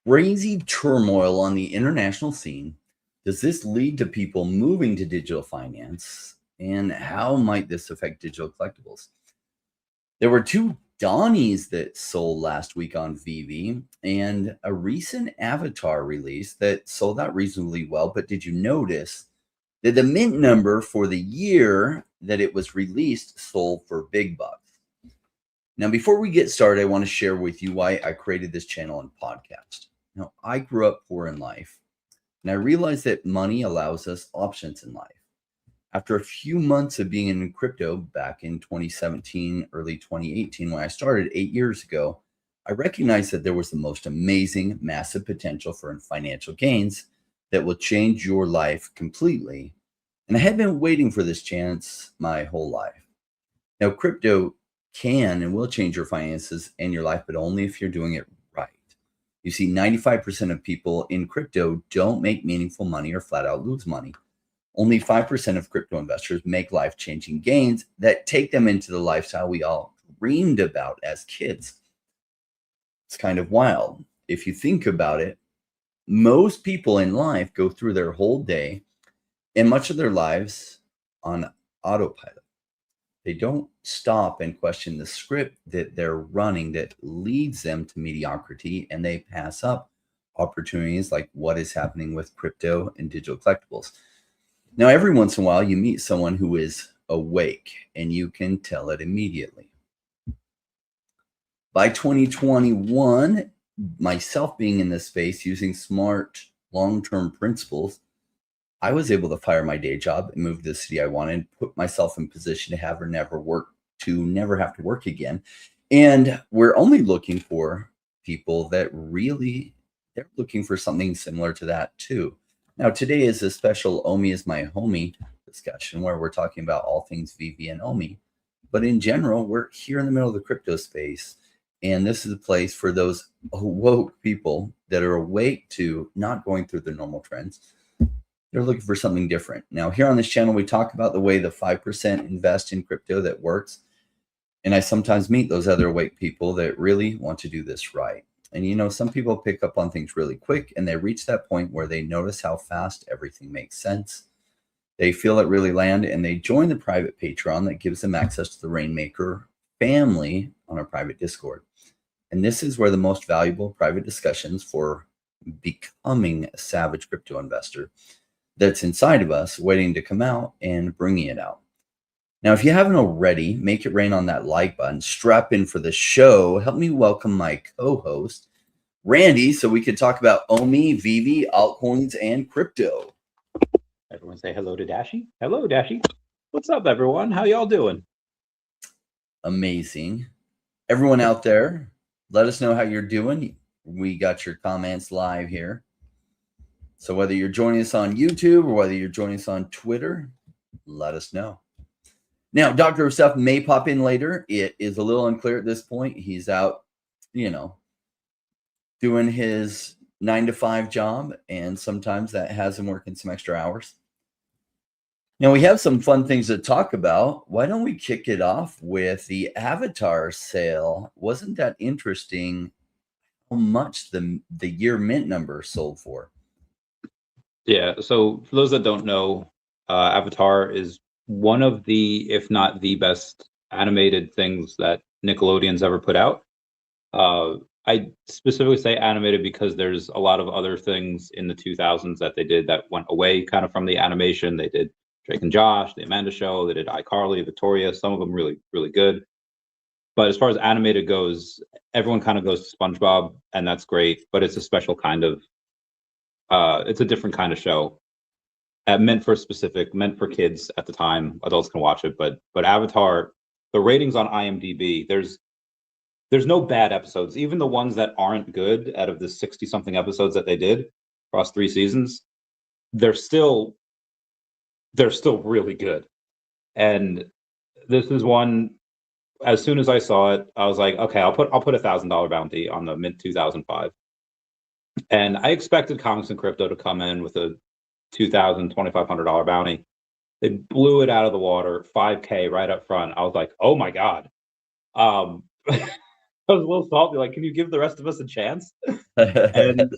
Crazy turmoil on the international scene. Does this lead to people moving to digital finance? And how might this affect digital collectibles? There were two Donnies that sold last week on VV and a recent Avatar release that sold out reasonably well. But did you notice that the mint number for the year that it was released sold for big bucks? Now, before we get started, I want to share with you why I created this channel and podcast. Now, I grew up poor in life, and I realized that money allows us options in life. After a few months of being in crypto back in 2017, early 2018, when I started 8 years ago, I recognized that there was the most amazing, massive potential for financial gains that will change your life completely. And I had been waiting for this chance my whole life. Now, crypto can and will change your finances and your life, but only if you're doing it right. You see, 95% of people in crypto don't make meaningful money or flat out lose money. Only 5% of crypto investors make life-changing gains that take them into the lifestyle we all dreamed about as kids. It's kind of wild. If you think about it, most people in life go through their whole day and much of their lives on autopilot. They don't stop and question the script that they're running that leads them to mediocrity, and they pass up opportunities like what is happening with crypto and digital collectibles. Now, every once in a while, you meet someone who is awake, and you can tell it immediately. By 2021, myself being in this space using smart long-term principles, I was able to fire my day job and move to the city I wanted, put myself in position to never have to work again. And we're only looking for people that really, they're looking for something similar to that too. Now, today is a special Omi is my homie discussion where we're talking about all things VV and Omi. But in general, we're here in the middle of the crypto space. And this is a place for those woke people that are awake to not going through the normal trends. They're looking for something different. Now, here on this channel, we talk about the way the 5% invest in crypto that works. And I sometimes meet those other awake people that really want to do this right. And, you know, some people pick up on things really quick and they reach that point where they notice how fast everything makes sense. They feel it really land and they join the private Patreon that gives them access to the Rainmaker family on our private Discord. And this is where the most valuable private discussions for becoming a savage crypto investor that's inside of us waiting to come out and bringing it out. Now, if you haven't already, make it rain on that like button, strap in for the show. Help me welcome my co-host, Randy, so we could talk about Omi, VV, altcoins, and crypto. Everyone say hello to Dashi. Hello, Dashi. What's up, everyone? How y'all doing? Amazing. Everyone out there, let us know how you're doing. We got your comments live here. So whether you're joining us on YouTube or whether you're joining us on Twitter, let us know. Now, Dr. Stuff may pop in later. It is a little unclear at this point. He's out, you know, doing his 9-to-5 job, and sometimes that has him working some extra hours. Now, we have some fun things to talk about. Why don't we kick it off with the Avatar sale? Wasn't that interesting how much the year mint number sold for? Yeah, so for those that don't know, Avatar is one of the, if not the best animated things that Nickelodeon's ever put out. I specifically say animated because there's a lot of other things in the 2000s that they did that went away kind of from the animation. They did Drake and Josh, The Amanda Show, they did iCarly, Victoria, some of them really, really good. But as far as animated goes, everyone kind of goes to SpongeBob, and that's great, but it's a special kind of it's a different kind of show, meant for kids at the time. Adults can watch it, but Avatar, the ratings on IMDb, there's no bad episodes. Even the ones that aren't good, out of the 60-something episodes that they did across 3 seasons, they're still really good. And this is one. As soon as I saw it, I was like, okay, I'll put $1,000 bounty on the mint 2005. And I expected comics and crypto to come in with a $2,000, $2,500 bounty. They blew it out of the water, $5K right up front. I was like, oh my God. I was a little salty, like, can you give the rest of us a chance? And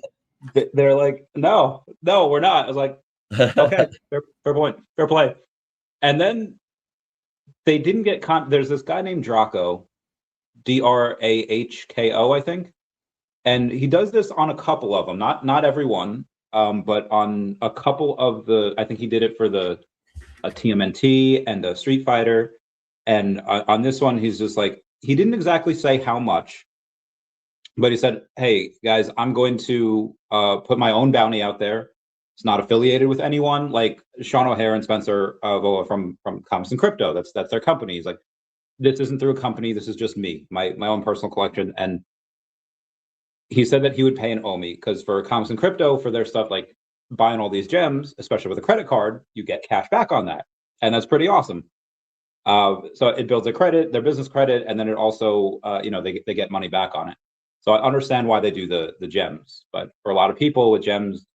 they're like, no, we're not. I was like, okay, fair point, fair play. And then they didn't get there's this guy named Draco, Drahko, I think. And he does this on a couple of them, not every one, but on a couple of the, I think he did it for a TMNT and a Street Fighter. And on this one, he's just like, he didn't exactly say how much, but he said, hey, guys, I'm going to put my own bounty out there. It's not affiliated with anyone, like Sean O'Hare and Spencer Voa from Comics and Crypto. That's their company. He's like, this isn't through a company. This is just me, my own personal collection. And he said that he would pay an OMI because for Comics and Crypto, for their stuff, like buying all these gems, especially with a credit card, you get cash back on that. And that's pretty awesome. So it builds their business credit, and then it also, they get money back on it. So I understand why they do the gems, but for a lot of people with gems,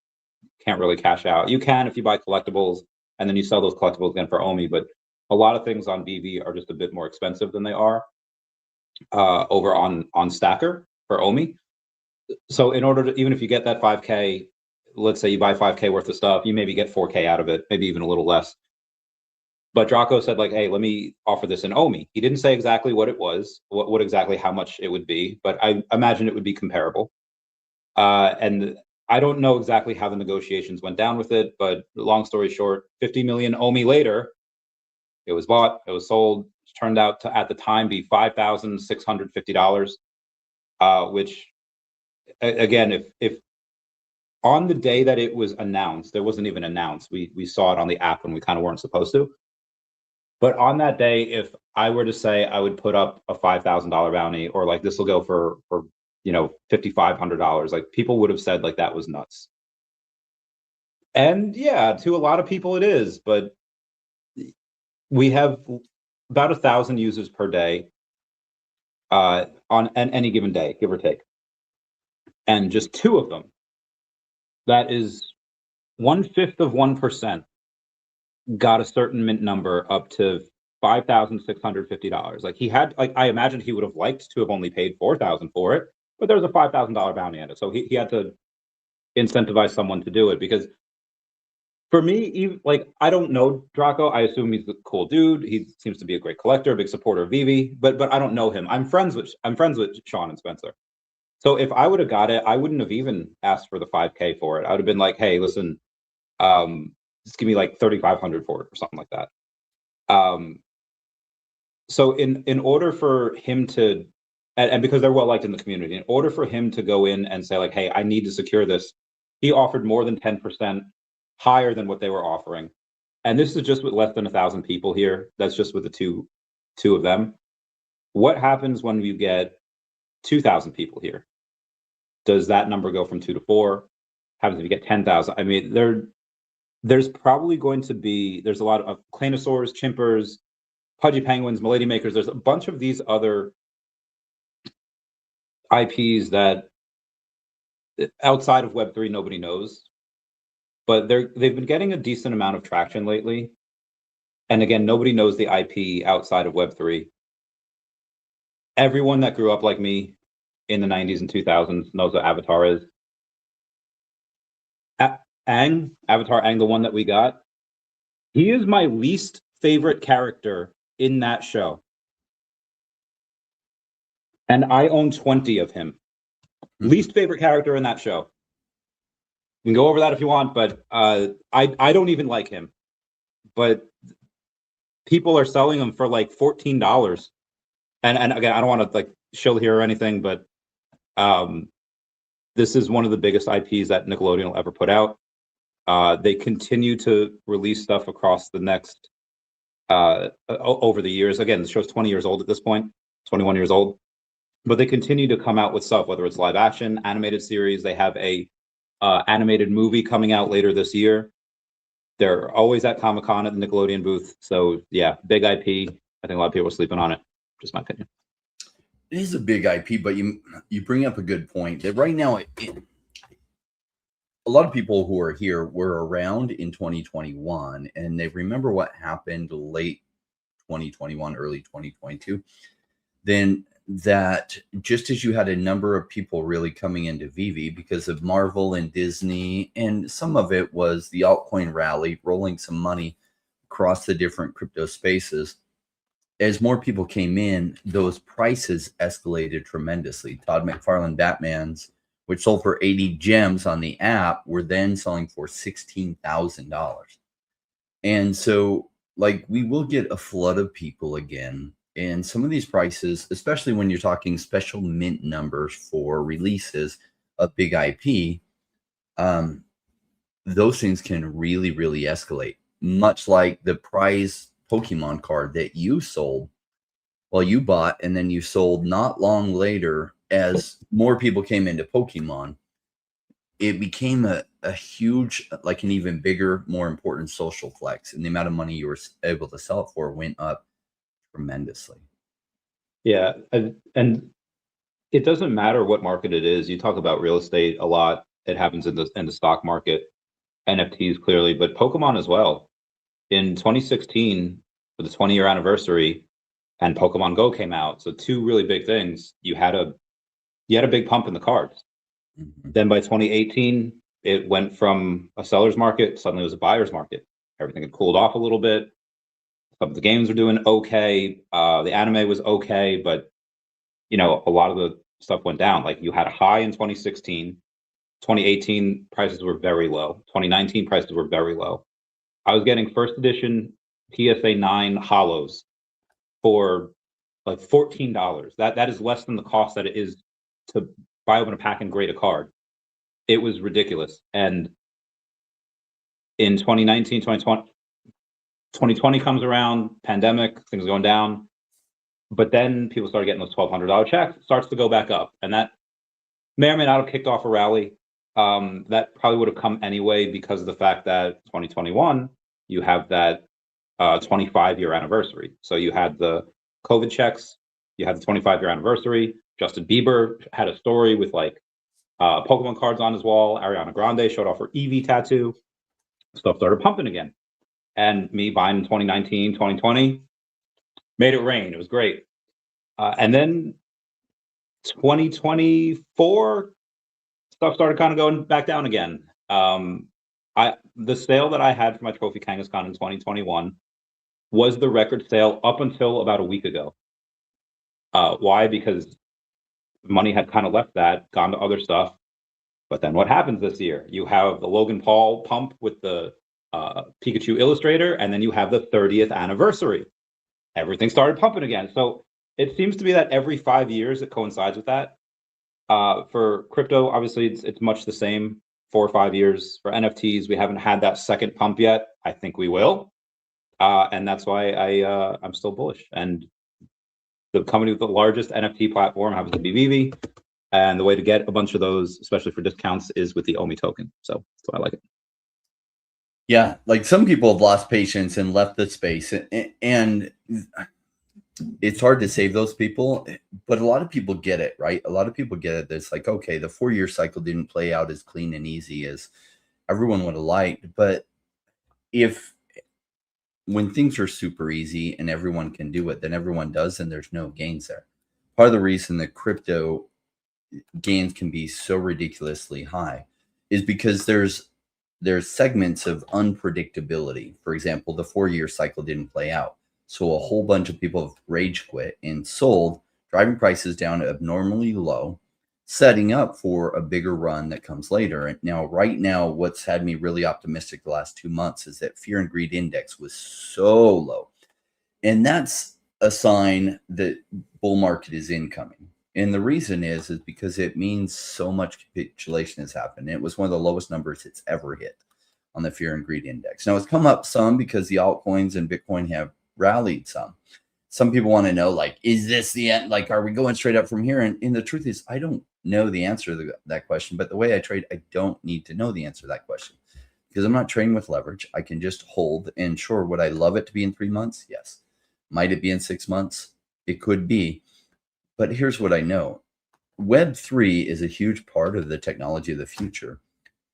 can't really cash out. You can if you buy collectibles, and then you sell those collectibles again for OMI, but a lot of things on BV are just a bit more expensive than they are over on Stacker for OMI. So in order to, even if you get that 5K, let's say you buy 5K worth of stuff, you maybe get 4K out of it, maybe even a little less. But Draco said, like, hey, let me offer this in OMI. He didn't say exactly what it was, what exactly how much it would be, but I imagine it would be comparable. And I don't know exactly how the negotiations went down with it, but long story short, 50 million OMI later, it was bought, it was sold. It turned out to, at the time, be $5,650, which, again, if on the day that it was announced, there wasn't even announced. We saw it on the app when we kind of weren't supposed to. But on that day, if I were to say I would put up a $5,000 bounty, or like this will go for $5,500, like people would have said like that was nuts. And yeah, to a lot of people it is, but we have about 1,000 users per day on any given day, give or take. And just 2 of them, that is 1/5 of 1%, got a certain mint number up to $5,650. Like he had, like I imagined he would have liked to have only paid $4,000 for it, but there was a $5,000 bounty on it, so he had to incentivize someone to do it. Because for me, even, like, I don't know Draco. I assume he's a cool dude. He seems to be a great collector, a big supporter of Vivi, but I don't know him. I'm friends with Sean and Spencer. So if I would have got it, I wouldn't have even asked for the 5K for it. I would have been like, hey, listen, just give me like 3,500 for it or something like that. So in order for him to, and because they're well liked in the community, in order for him to go in and say like, hey, I need to secure this, he offered more than 10% higher than what they were offering. And this is just with less than 1,000 people here. That's just with the two of them. What happens when you get 2,000 people here? Does that number go from 2 to 4? Happens if you get 10,000? I mean, there's probably going to be, there's a lot of Claynosaurs, Chimpers, Pudgy Penguins, Milady Makers. There's a bunch of these other IPs that outside of Web3 nobody knows, but they've been getting a decent amount of traction lately. And again, nobody knows the IP outside of Web3. Everyone that grew up like me in the 90s and 2000s knows what Avatar is. Avatar Aang, the one that we got, he is my least favorite character in that show. And I own 20 of him. Mm-hmm. Least favorite character in that show. You can go over that if you want, but I don't even like him. But people are selling him for like $14. And again, I don't want to like shill here or anything, but this is one of the biggest IPs that Nickelodeon will ever put out. They continue to release stuff across the next over the years. Again, the show's 20 years old at this point, 21 years old, but they continue to come out with stuff, whether it's live action, animated series. They have a animated movie coming out later this year. They're always at Comic-Con at the Nickelodeon booth. So yeah, big IP. I think a lot of people are sleeping on it. Just my opinion. It is a big IP, but you bring up a good point that right now, a lot of people who are here were around in 2021, and they remember what happened late 2021, early 2022. Then that just as you had a number of people really coming into VV because of Marvel and Disney, and some of it was the altcoin rally, rolling some money across the different crypto spaces. As more people came in, those prices escalated tremendously. Todd McFarlane Batman's, which sold for 80 gems on the app, were then selling for $16,000. And so, like, we will get a flood of people again. And some of these prices, especially when you're talking special mint numbers for releases of big IP, those things can really, really escalate. Much like the prize Pokemon card that you sold, well, you bought and then you sold not long later. As more people came into Pokemon, it became a huge, like an even bigger, more important social flex, and the amount of money you were able to sell it for went up tremendously. Yeah, and it doesn't matter what market it is. You talk about real estate a lot. It happens in the stock market, NFTs clearly, but Pokemon as well. In 2016, for the 20-year anniversary, and Pokemon Go came out, so two really big things. You had a big pump in the cards. Mm-hmm. Then by 2018, it went from a seller's market, suddenly it was a buyer's market. Everything had cooled off a little bit. Some of the games were doing okay. The anime was okay, but a lot of the stuff went down. Like, you had a high in 2016. 2018 prices were very low. 2019 prices were very low. I was getting first edition PSA 9 holos for like $14. That is less than the cost that it is to buy open a pack and grade a card. It was ridiculous. And in 2019, 2020 comes around, pandemic, things are going down. But then people started getting those $1,200 checks, starts to go back up. And that may or may not have kicked off a rally. That probably would have come anyway because of the fact that 2021, you have that 25-year anniversary. So you had the COVID checks, you had the 25-year anniversary. Justin Bieber had a story with like Pokemon cards on his wall. Ariana Grande showed off her Eevee tattoo. Stuff started pumping again. And me buying in 2019, 2020, made it rain. It was great. And then 2024, stuff started kind of going back down again. The sale that I had for my trophy Kangaskhan in 2021 was the record sale up until about a week ago. Why? Because money had kind of left that, gone to other stuff. But then what happens this year? You have the Logan Paul pump with the Pikachu Illustrator, and then you have the 30th anniversary. Everything started pumping again. So it seems to be that every 5 years it coincides with that. For crypto, obviously, it's much the same, 4 or 5 years. For NFTs, we haven't had that second pump yet. I think we will. And that's why I'm still bullish. And the company with the largest NFT platform happens to be VV. And the way to get a bunch of those, especially for discounts, is with the OMI token. So that's why I like it. Yeah, like some people have lost patience and left the space, and it's hard to save those people, but a lot of people get it, right? A lot of people get it. It's like, okay, the 4-year cycle didn't play out as clean and easy as everyone would have liked. But when things are super easy and everyone can do it, then everyone does, and there's no gains there. Part of the reason that crypto gains can be so ridiculously high is because there's segments of unpredictability. For example, the 4-year cycle didn't play out. So a whole bunch of people have rage quit and sold, driving prices down abnormally low, setting up for a bigger run that comes later. And right now, what's had me really optimistic the last 2 months is that fear and greed index was so low. And that's a sign that bull market is incoming. And the reason is because it means so much capitulation has happened. It was one of the lowest numbers it's ever hit on the fear and greed index. Now, it's come up some because the altcoins and Bitcoin have rallied some. Some people want to know, like, is this the end? Like, are we going straight up from here? And the truth is, I don't know the answer to that question. But the way I trade, I don't need to know the answer to that question because I'm not trading with leverage. I can just hold. And sure, would I love it to be in 3 months? Yes. Might it be in 6 months? It could be. But here's what I know. Web3 is a huge part of the technology of the future.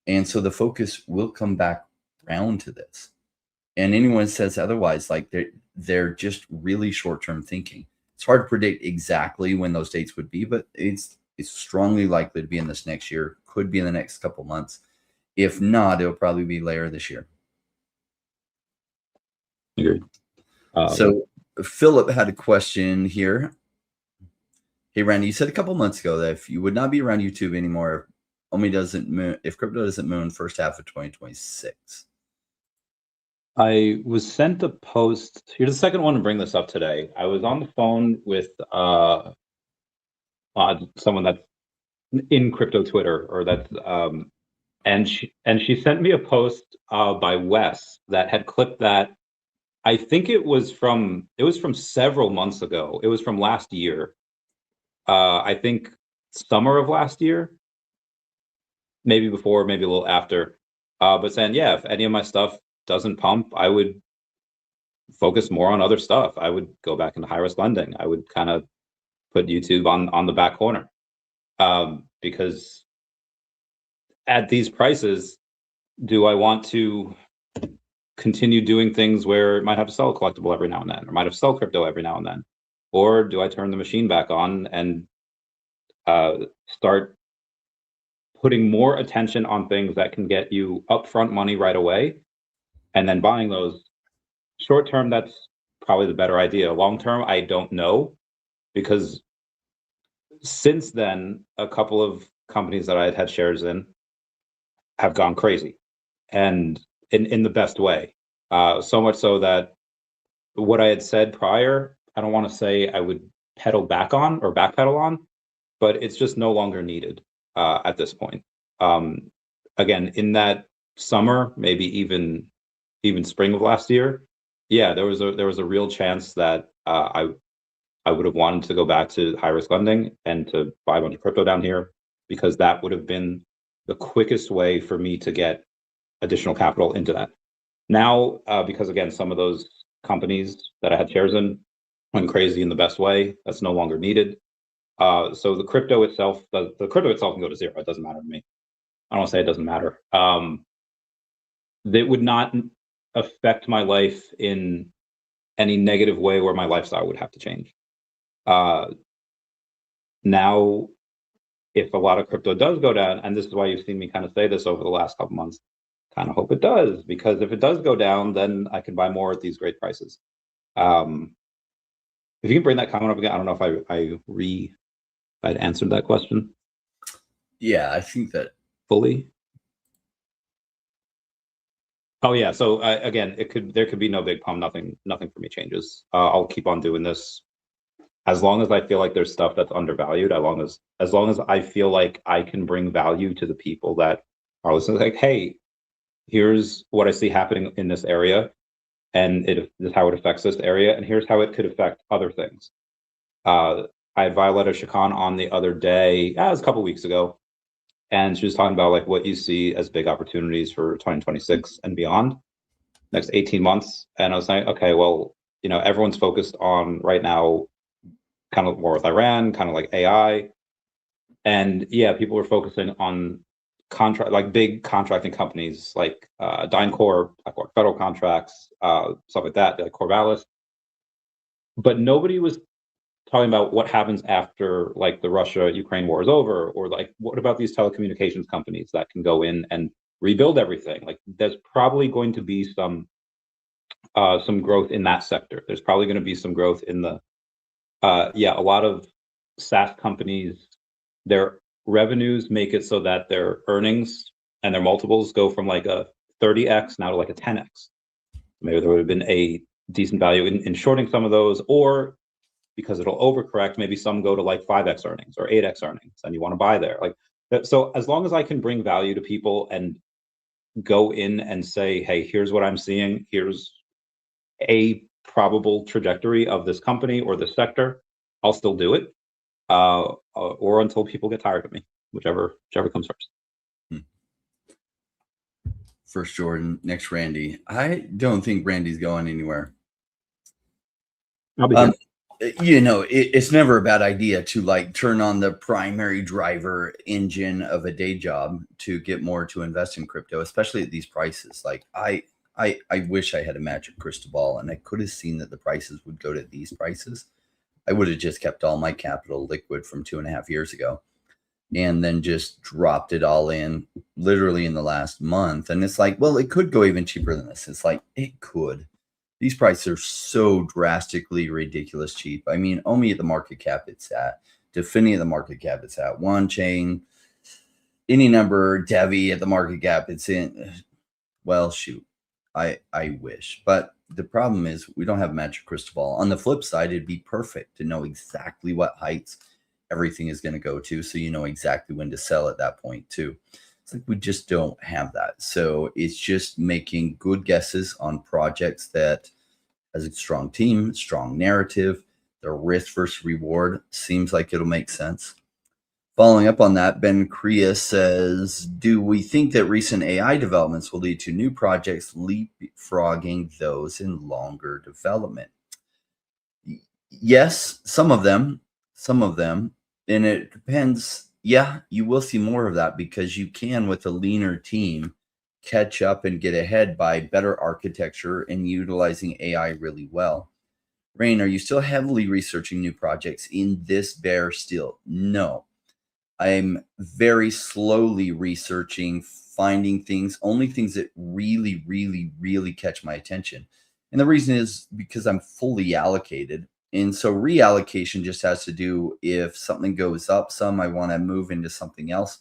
And so the focus will come back around to this. And anyone says otherwise, like they're just really short-term thinking. It's hard to predict exactly when those dates would be, but it's strongly likely to be in this next year. Could be in the next couple months. If not, it'll probably be later this year. Agreed. So Philip had a question here. Hey, Randy, you said a couple months ago that if you would not be around YouTube anymore, if crypto doesn't moon first half of 2026. I was sent a post. Here's the second one to bring this up today. I was on the phone with someone that's in crypto Twitter, or that's and she sent me a post by Wes that had clipped that. I think it was from several months ago. It was from last year. I think summer of last year, maybe before, maybe a little after. But saying, yeah, if any of my stuff doesn't pump, I would focus more on other stuff. I would go back into high risk lending. I would kind of put YouTube on the back corner, because at these prices, do I want to continue doing things where it might have to sell a collectible every now and then, or might have to sell crypto every now and then? Or do I turn the machine back on and start putting more attention on things that can get you upfront money right away, and then buying those? Short term, that's probably the better idea. Long term, I don't know, because since then, a couple of companies that I had shares in have gone crazy, and in the best way. So much so that what I had said prior, I don't want to say I would pedal back on or backpedal on, but it's just no longer needed at this point. Again, in that summer, maybe even spring of last year, yeah, there was a real chance that I would have wanted to go back to high risk lending and to buy a bunch of crypto down here, because that would have been the quickest way for me to get additional capital into that. Now, because again, some of those companies that I had shares in went crazy in the best way, that's no longer needed. So the crypto itself can go to zero. It doesn't matter to me. I don't want to say it doesn't matter. It would not affect my life in any negative way where my lifestyle would have to change. Now, if a lot of crypto does go down, and this is why you've seen me kind of say this over the last couple months, kind of hope it does, because if it does go down, then I can buy more at these great prices. If you can bring that comment up again, I don't know if I'd answered that question. Yeah, I think that fully. Oh yeah, so again, there could be no big pump. Nothing for me changes. I'll keep on doing this as long as I feel like there's stuff that's undervalued. As long as I feel like I can bring value to the people that are listening. Like, hey, here's what I see happening in this area, and this is how it affects this area, and here's how it could affect other things. I had Violetta Chacon on the other day, it was a couple weeks ago, and she was talking about like what you see as big opportunities for 2026 and beyond, next 18 months. And I was saying, okay, well, everyone's focused on right now kind of war with Iran, kind of like AI. And yeah, people were focusing on big contracting companies like DynCorp, Blackwater Federal Contracts, stuff like that, like Corvallis. But nobody was talking about what happens after like the Russia-Ukraine war is over, or like what about these telecommunications companies that can go in and rebuild everything? Like there's probably going to be some growth in that sector. There's probably going to be some growth in the a lot of SaaS companies, their revenues make it so that their earnings and their multiples go from like a 30x now to like a 10x. Maybe there would have been a decent value in shorting some of those, or because it'll overcorrect, maybe some go to like 5x earnings or 8x earnings, and you want to buy there. Like that. So as long as I can bring value to people and go in and say, hey, here's what I'm seeing, here's a probable trajectory of this company or this sector, I'll still do it, or until people get tired of me, whichever comes first. First Jordan, next Randy. I don't think Randy's going anywhere. I'll be here. It's never a bad idea to like turn on the primary driver engine of a day job to get more to invest in crypto, especially at these prices. Like I wish I had a magic crystal ball and I could have seen that the prices would go to these prices. I would have just kept all my capital liquid from 2.5 years ago and then just dropped it all in literally in the last month. And it's like, well, it could go even cheaper than this. It's like, it could. These prices are so drastically ridiculous cheap. I mean, Omi at the market cap it's at, Definity at the market cap it's at, One Chain, any number, Devi at the market cap it's in. Well, shoot, I wish. But the problem is we don't have a magic crystal ball. On the flip side, it'd be perfect to know exactly what heights everything is going to go to, so you know exactly when to sell at that point too. It's like we just don't have that. So it's just making good guesses on projects that has a strong team, strong narrative, their risk versus reward seems like it'll make sense. Following up on that, Ben Crea says, do we think that recent AI developments will lead to new projects leapfrogging those in longer development? Yes, some of them. And it depends. Yeah, you will see more of that because you can, with a leaner team, catch up and get ahead by better architecture and utilizing AI really well. Rain, are you still heavily researching new projects in this bear still? No. I'm very slowly researching, finding things, only things that really, really, really catch my attention. And the reason is because I'm fully allocated. And so reallocation just has to do if something goes up some, I want to move into something else,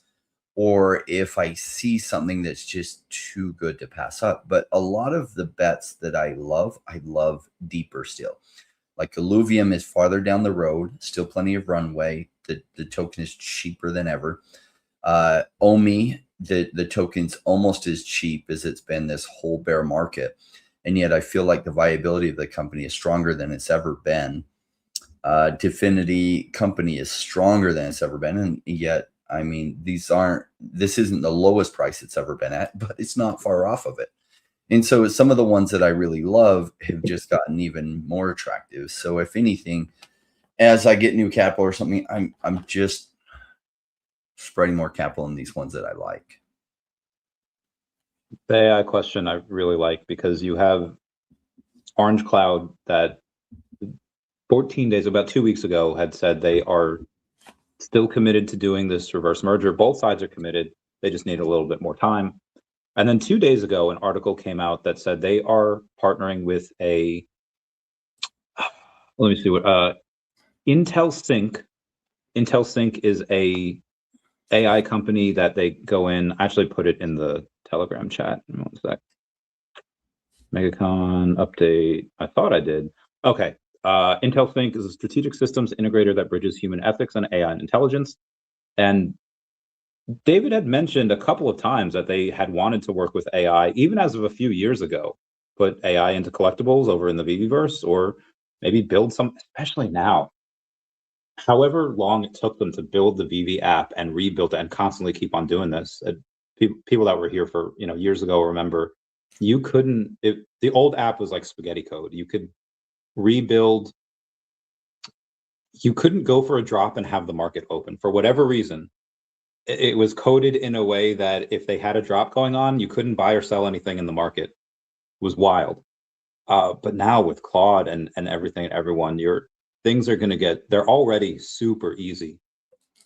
or if I see something that's just too good to pass up. But a lot of the bets that I love deeper still. Like Illuvium is farther down the road, still plenty of runway. The token is cheaper than ever. Omi, the token's almost as cheap as it's been this whole bear market. And yet I feel like the viability of the company is stronger than it's ever been. Definity company is stronger than it's ever been. And yet, I mean, this isn't the lowest price it's ever been at, but it's not far off of it. And so some of the ones that I really love have just gotten even more attractive. So if anything, as I get new capital or something, I'm just spreading more capital in these ones that I like. The AI question I really like because you have Orange Cloud that 14 days, about 2 weeks ago, had said they are still committed to doing this reverse merger. Both sides are committed. They just need a little bit more time. And then 2 days ago, an article came out that said they are partnering with let me see what, Intel Sync. Intel Sync is a AI company that they go in. I actually put it in the Telegram chat. One sec. Megacon update. I thought I did. Okay. Intel Sync is a strategic systems integrator that bridges human ethics and AI intelligence. And David had mentioned a couple of times that they had wanted to work with AI, even as of a few years ago, put AI into collectibles over in the VVverse, or maybe build some, especially now. However long it took them to build the VV app and rebuild it and constantly keep on doing this, people that were here for years ago remember you couldn't. The old app was like spaghetti code. You could rebuild. You couldn't go for a drop and have the market open for whatever reason. It was coded in a way that if they had a drop going on, you couldn't buy or sell anything in the market. It was wild. But now with Claude and everything and everyone, things are going to they're already super easy.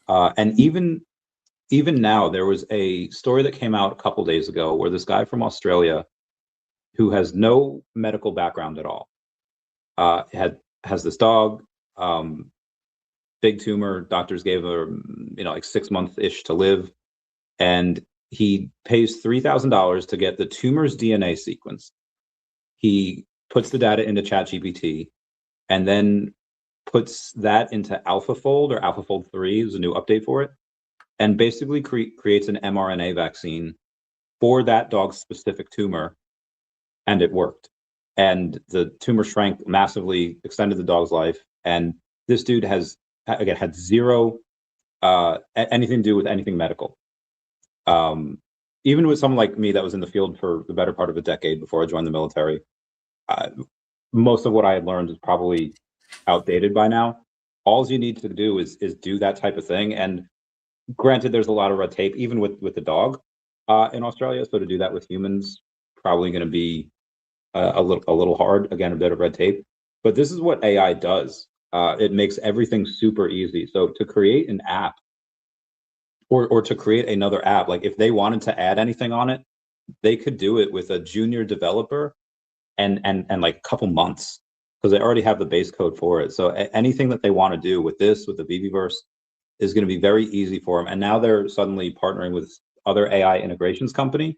And even now, there was a story that came out a couple days ago where this guy from Australia who has no medical background at all has this dog, big tumor. Doctors gave her, like 6 months-ish to live. And he pays $3,000 to get the tumor's DNA sequence. He puts the data into ChatGPT and then puts that into AlphaFold, or AlphaFold 3 is a new update for it, and basically creates an mRNA vaccine for that dog's specific tumor. And it worked. And the tumor shrank massively, extended the dog's life. And this dude had zero anything to do with anything medical. Even with someone like me that was in the field for the better part of a decade before I joined the military, most of what I had learned is probably outdated by now. All you need to do is do that type of thing. And granted, there's a lot of red tape, even with the dog in Australia. So to do that with humans, probably going to be a little hard. Again, a bit of red tape. But this is what AI does. It makes everything super easy. So to create an app or to create another app, like if they wanted to add anything on it, they could do it with a junior developer and like a couple months because they already have the base code for it. So anything that they want to do with this, with the VVverse, is going to be very easy for them. And now they're suddenly partnering with other AI integrations company.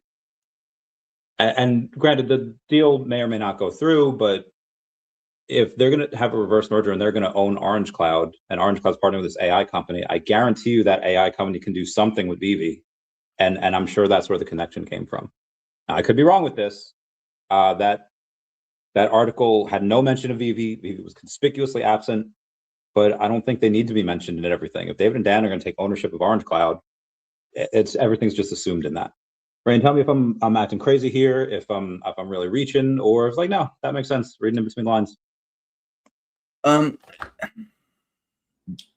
And granted, the deal may or may not go through, but if they're going to have a reverse merger and they're going to own Orange Cloud and Orange Cloud's partnering with this AI company, I guarantee you that AI company can do something with VV. And I'm sure that's where the connection came from. Now, I could be wrong with this. That article had no mention of VV. VV was conspicuously absent, but I don't think they need to be mentioned in everything. If David and Dan are going to take ownership of Orange Cloud, everything's just assumed in that. Rain, tell me if I'm acting crazy here, if I'm really reaching, or if like no, that makes sense. Reading in between the lines.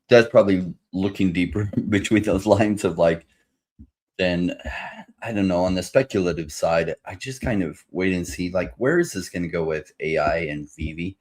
That's probably looking deeper between those lines of like, then I don't know, on the speculative side, I just kind of wait and see like, where is this going to go with AI and VV?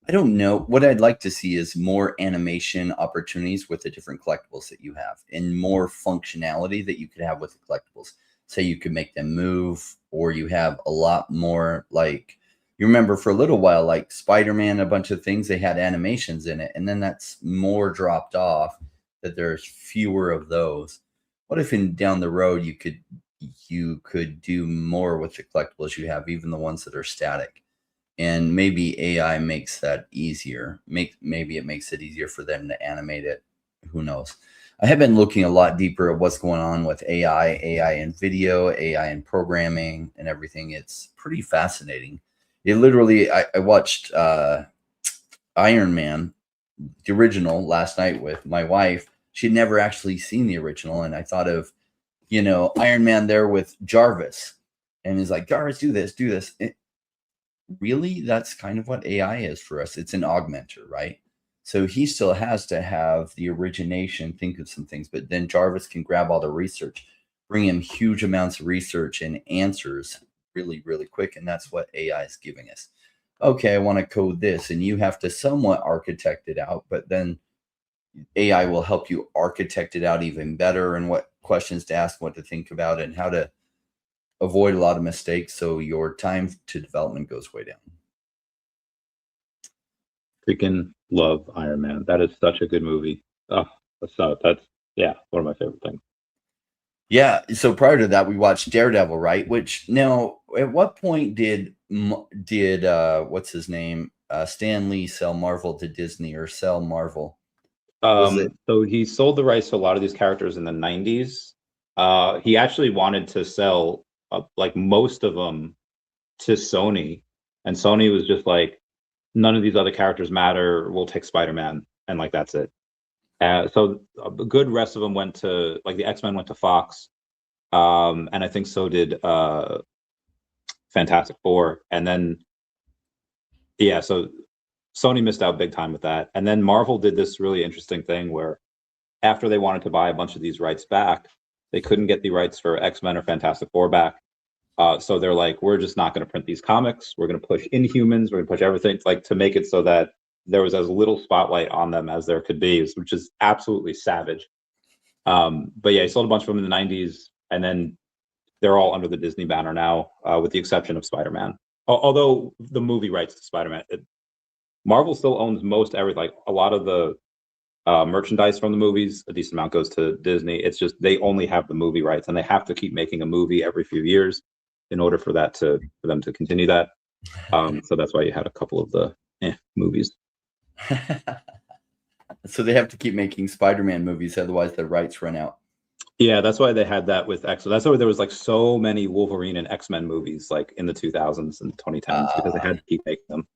I don't know. What I'd like to see is more animation opportunities with the different collectibles that you have and more functionality that you could have with the collectibles. Say you could make them move, or you have a lot more like, you remember for a little while, like Spider-Man, a bunch of things, they had animations in it. And then that's more dropped off, that there's fewer of those. What if down the road you could do more with the collectibles you have, even the ones that are static? And maybe AI makes that easier. Maybe it makes it easier for them to animate it. Who knows? I have been looking a lot deeper at what's going on with AI in video, AI in programming and everything. It's pretty fascinating. It literally, I watched Iron Man, the original, last night with my wife. She'd never actually seen the original. And I thought of, Iron Man there with Jarvis. And he's like, Jarvis, do this, do this. Really, that's kind of what AI is for us. It's an augmenter, right? So he still has to have the origination, think of some things, but then Jarvis can grab all the research, bring him huge amounts of research and answers really, really quick. And that's what AI is giving us. Okay, I want to code this, and you have to somewhat architect it out, but then AI will help you architect it out even better, and what questions to ask, what to think about, and how to avoid a lot of mistakes so your time to development goes way down. Freaking love Iron Man. That is such a good movie. Oh, that's yeah, one of my favorite things. Yeah. So prior to that, we watched Daredevil, right? Which now, at what point did what's his name, Stan Lee, sell Marvel to Disney, or sell Marvel? So he sold the rights to a lot of these characters in the 90s. He actually wanted to sell like most of them to Sony, and Sony was just like, none of these other characters matter. We'll take Spider-Man, and like that's it. So a good rest of them went to, like, the X-Men went to Fox, and I think so did Fantastic Four, and then yeah, so Sony missed out big time with that. And then Marvel did this really interesting thing where after they wanted to buy a bunch of these rights back, they couldn't get the rights for X-Men or Fantastic Four back. So they're like, we're just not going to print these comics. We're going to push Inhumans. We're going to push everything, like, to make it so that there was as little spotlight on them as there could be, which is absolutely savage. But yeah, he sold a bunch of them in the 90s, and then they're all under the Disney banner now, with the exception of Spider-Man. Although the movie rights to Spider-Man, Marvel still owns most everything. Like, a lot of the merchandise from the movies, a decent amount goes to Disney. It's just they only have the movie rights, and they have to keep making a movie every few years in order for them to continue that. So that's why you had a couple of the movies. So they have to keep making Spider-Man movies, otherwise their rights run out. Yeah, that's why they had that with X. So that's why there was like so many Wolverine and X-Men movies like in the 2000s and 2010s, because they had to keep making them.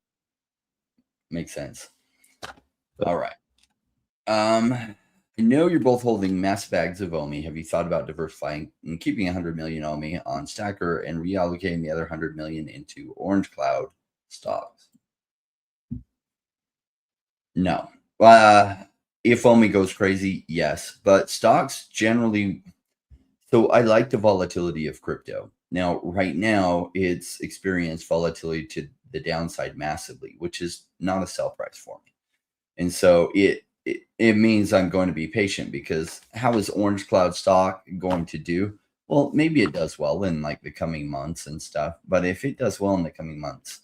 Makes sense. All right. I know you're both holding mass bags of OMI. Have you thought about diversifying and keeping 100 million OMI on Stacker and reallocating the other 100 million into Orange Cloud stocks? No. If OMI goes crazy, yes. But stocks generally, so I like the volatility of crypto. Now, right now, it's experienced volatility to the downside massively, which is not a sell price for me. And so it means I'm going to be patient, because how is Orange Cloud stock going to do? Well, maybe it does well in like the coming months and stuff, but if it does well in the coming months,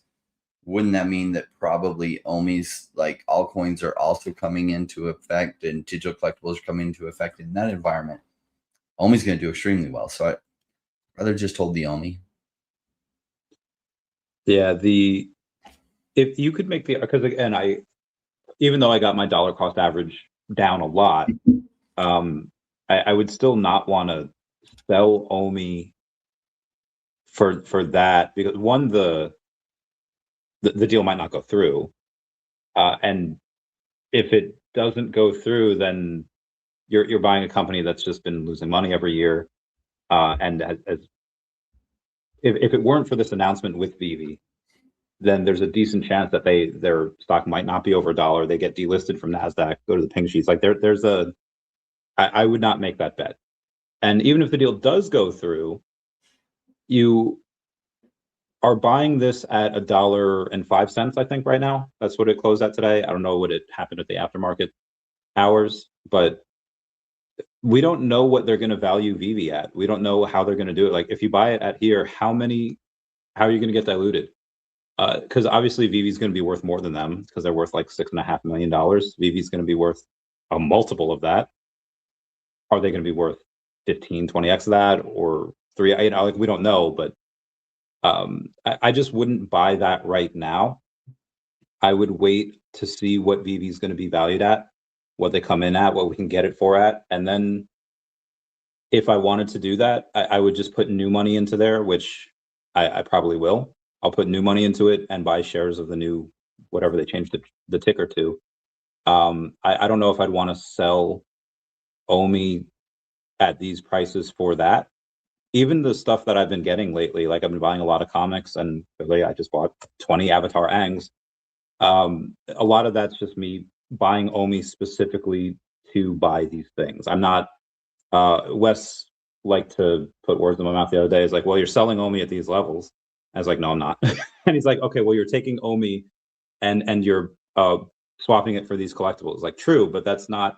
wouldn't that mean that probably OMI's, like altcoins, are also coming into effect and digital collectibles are coming into effect in that environment? OMI's going to do extremely well. So I'd rather just hold the OMI. Yeah, if you could make because again, even though I got my dollar cost average down a lot, I would still not want to sell OMI for that, because one, the deal might not go through, and if it doesn't go through, then you're buying a company that's just been losing money every year, and if it weren't for this announcement with VV, then there's a decent chance that their stock might not be over $1. They get delisted from NASDAQ, go to the pink sheets. Like I would not make that bet. And even if the deal does go through, you are buying this at $1.05, I think, right now. That's what it closed at today. I don't know what it happened at the aftermarket hours, but we don't know what they're going to value VV at. We don't know how they're going to do it. Like, if you buy it at here, how are you going to get diluted? Because obviously VV is going to be worth more than them, because they're worth like $6.5 million. VV is going to be worth a multiple of that. Are they going to be worth 15, 20x of that, or 3? Like, we don't know, but I just wouldn't buy that right now. I would wait to see what VV is going to be valued at, what they come in at, what we can get it for at, and then if I wanted to do that, I would just put new money into there, which I probably will. I'll put new money into it and buy shares of the new, whatever they changed the ticker to. I don't know if I'd want to sell OMI at these prices for that. Even the stuff that I've been getting lately, like I've been buying a lot of comics, and really I just bought 20 Avatar Angs. A lot of that's just me buying OMI specifically to buy these things. I'm not, Wes liked to put words in my mouth the other day. He's like, well, you're selling OMI at these levels. I was like, no, I'm not. And he's like, okay, well, you're taking OMI and you're swapping it for these collectibles. Like, true, but that's not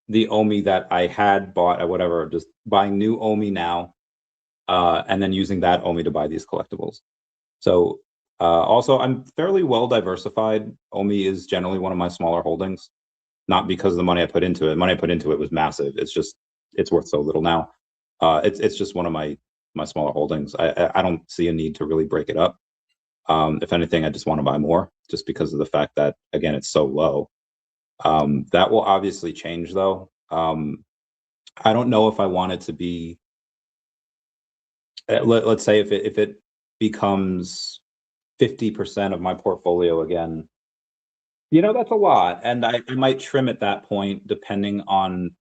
the OMI that I had bought or whatever. I'm just buying new OMI now, and then using that OMI to buy these collectibles. So also, I'm fairly well diversified. OMI is generally one of my smaller holdings, not because of the money I put into it. The money I put into it was massive. It's worth so little now. It's just one of my smaller holdings. I don't see a need to really break it up. If anything, I just want to buy more, just because of the fact that, again, it's so low. That will obviously change, though. I don't know if I want it to be, let's say if it becomes 50% of my portfolio again, that's a lot. And I might trim at that point, depending on,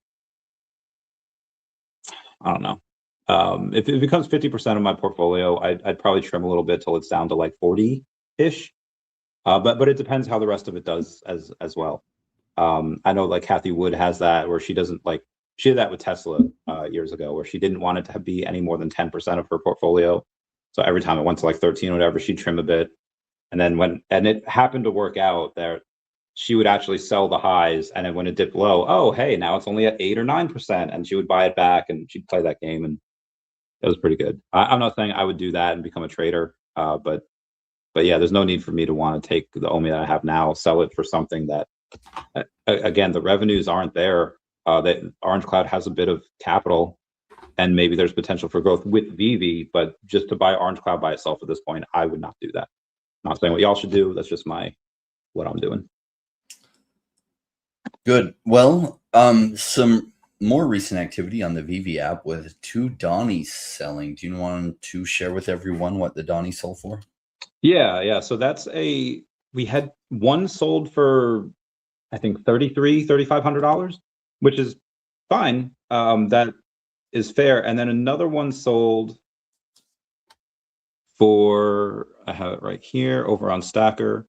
I don't know. If it becomes 50% of my portfolio, I'd probably trim a little bit till it's down to like 40-ish. But it depends how the rest of it does as well. I know like Kathy Wood has that, where she doesn't like, she did that with Tesla years ago, where she didn't want it to be any more than 10% of her portfolio. So every time it went to like 13 or whatever, she'd trim a bit. And then it happened to work out there, she would actually sell the highs, and then when it dipped low, oh, hey, now it's only at 8 or 9%, and she would buy it back, and she'd play that game, and it was pretty good. I'm not saying I would do that and become a trader, but yeah, there's no need for me to want to take the OMI that I have now, sell it for something that, again, the revenues aren't there. That Orange Cloud has a bit of capital, and maybe there's potential for growth with VV, but just to buy Orange Cloud by itself at this point, I would not do that. I'm not saying what y'all should do. That's just what I'm doing. Good. Well, some more recent activity on the VV app with 2 Donnies selling. Do you want to share with everyone what the Donnie sold for? Yeah. So we had one sold for, I think, $3,500, which is fine. That is fair. And then another one sold for, I have it right here over on Stacker.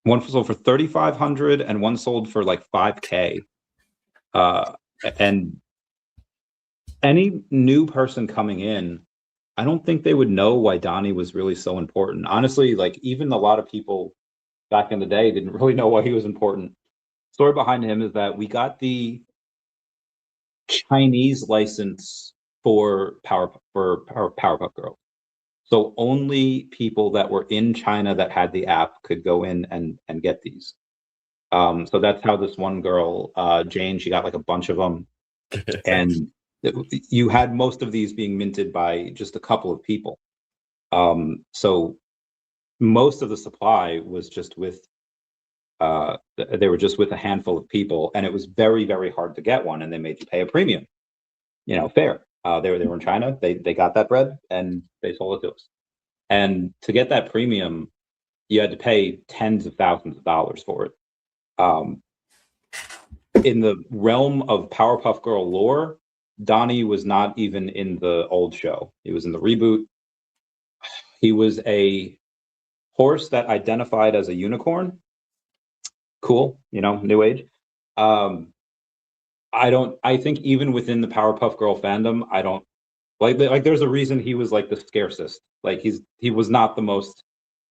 One sold for $3,500 and one sold for like $5K. And any new person coming in, I don't think they would know why Donnie was really so important. Honestly, like, even a lot of people back in the day didn't really know why he was important. Story behind him is that we got the Chinese license for Powerpuff Girls. So only people that were in China that had the app could go in and get these. So that's how this one girl, Jane, she got like a bunch of them, and you had most of these being minted by just a couple of people. So most of the supply was just with they were just with a handful of people, and it was very, very hard to get one, and they made you pay a premium. Fair. They were in China. They got that bread and they sold it to us. And to get that premium, you had to pay tens of thousands of dollars for it. In the realm of Powerpuff Girl lore, Donnie was not even in the old show. He was in the reboot. He was a horse that identified as a unicorn. Cool, new age. I think even within the Powerpuff Girl fandom, I don't like there's a reason he was like the scarcest. Like he was not the most